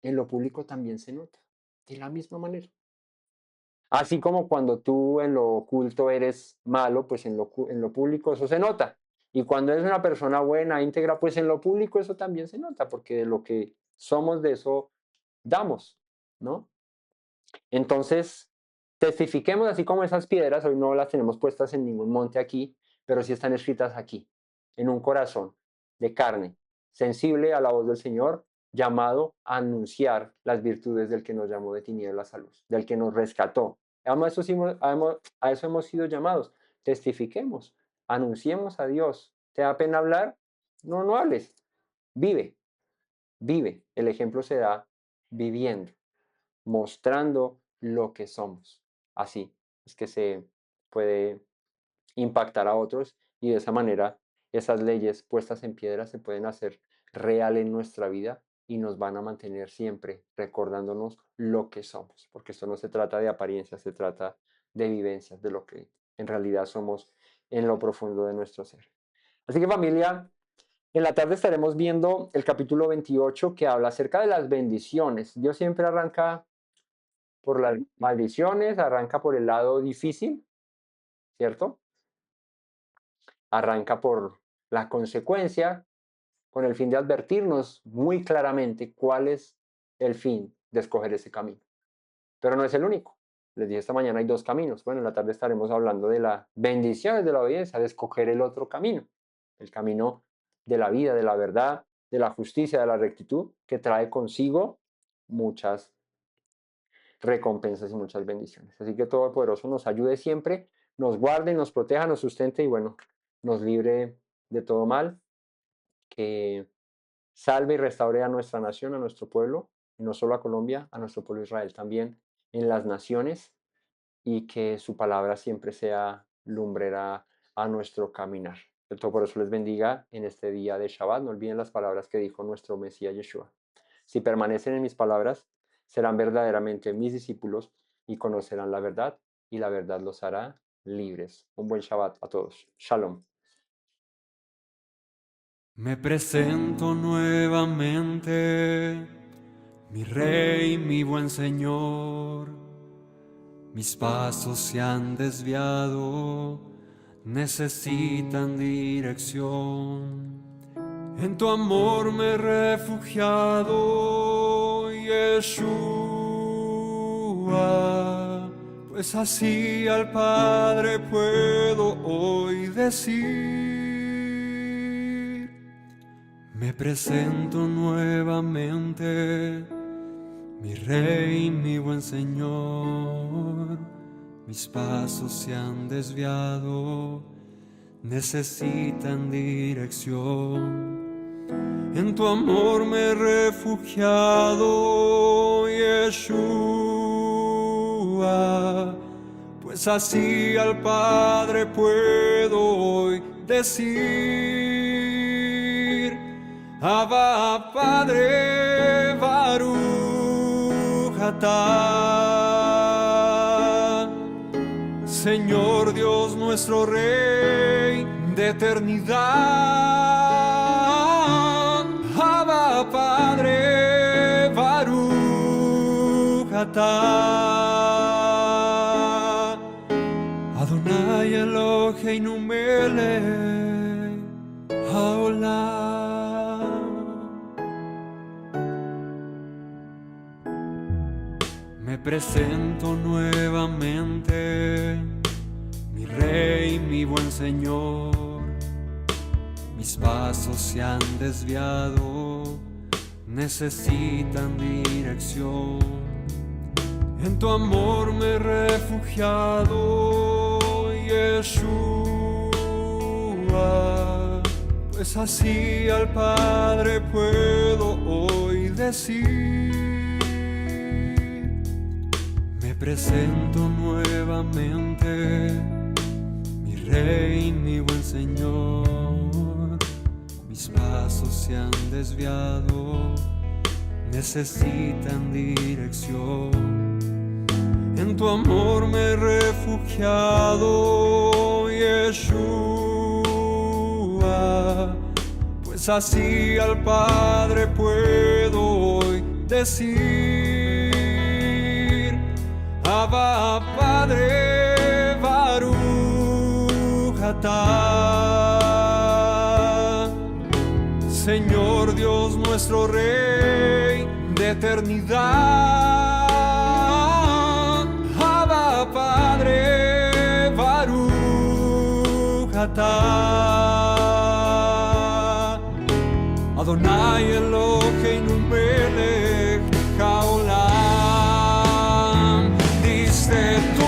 en lo público también se nota, de la misma manera. Así como cuando tú en lo oculto eres malo, pues en lo público eso se nota. Y cuando eres una persona buena, íntegra, pues en lo público eso también se nota, porque de lo que somos de eso damos, ¿no? Entonces, testifiquemos así como esas piedras, hoy no las tenemos puestas en ningún monte aquí, pero sí están escritas aquí, en un corazón de carne, sensible a la voz del Señor, llamado a anunciar las virtudes del que nos llamó de tinieblas a luz, del que nos rescató. A eso hemos sido llamados. Testifiquemos, anunciemos a Dios. ¿Te da pena hablar? No, no hables. Vive, vive. El ejemplo se da viviendo, mostrando lo que somos. Así es que se puede impactar a otros y de esa manera esas leyes puestas en piedra se pueden hacer real en nuestra vida y nos van a mantener siempre recordándonos lo que somos, porque esto no se trata de apariencias, se trata de vivencias, de lo que en realidad somos en lo profundo de nuestro ser. Así que familia, en la tarde estaremos viendo el capítulo 28 que habla acerca de las bendiciones. Dios siempre arranca por las maldiciones, arranca por el lado difícil, ¿cierto? Arranca por la consecuencia con el fin de advertirnos muy claramente cuál es el fin de escoger ese camino. Pero no es el único. Les dije esta mañana hay dos caminos. Bueno, en la tarde estaremos hablando de las bendiciones de la obediencia, de escoger el otro camino, el camino de la vida, de la verdad, de la justicia, de la rectitud, que trae consigo muchas recompensas y muchas bendiciones. Así que todo el poderoso nos ayude siempre, nos guarde, nos proteja, nos sustente y bueno, nos libre de todo mal, que salve y restaure a nuestra nación, a nuestro pueblo, y no solo a Colombia, a nuestro pueblo Israel también, en las naciones, y que su palabra siempre sea lumbrera a nuestro caminar. El Todopoderoso les bendiga en este día de Shabbat. No olviden las palabras que dijo nuestro Mesías Yeshua. Si permanecen en mis palabras, serán verdaderamente mis discípulos y conocerán la verdad, y la verdad los hará libres. Un buen Shabbat a todos. Shalom. Me presento nuevamente, mi Rey, mi buen Señor. Mis pasos se han desviado, necesitan dirección. En tu amor me he refugiado, Yeshua, pues así al Padre puedo hoy decir. Me presento nuevamente, mi Rey, mi buen Señor. Mis pasos se han desviado, necesitan dirección. En tu amor me he refugiado, Yeshua, pues así al Padre puedo hoy decir. Abba, Padre, Baruch atah, Señor Dios nuestro Rey de eternidad. Abba, Padre, Baruch atah, Adonai Eloheinu melech haolam. Me presento nuevamente, mi Rey, mi buen Señor. Mis pasos se han desviado, necesitan dirección. En tu amor me he refugiado, Yeshua, pues así al Padre puedo hoy decir. Me presento nuevamente, mi Rey, mi buen Señor. Mis pasos se han desviado, necesitan dirección. En tu amor me he refugiado, Yeshua, pues así al Padre puedo hoy decir. Abba, Padre, Baruch atah, Señor Dios nuestro Rey de eternidad. Abba, Padre, Baruch atah, Adonai Eloheinu melech haolam. Diste tú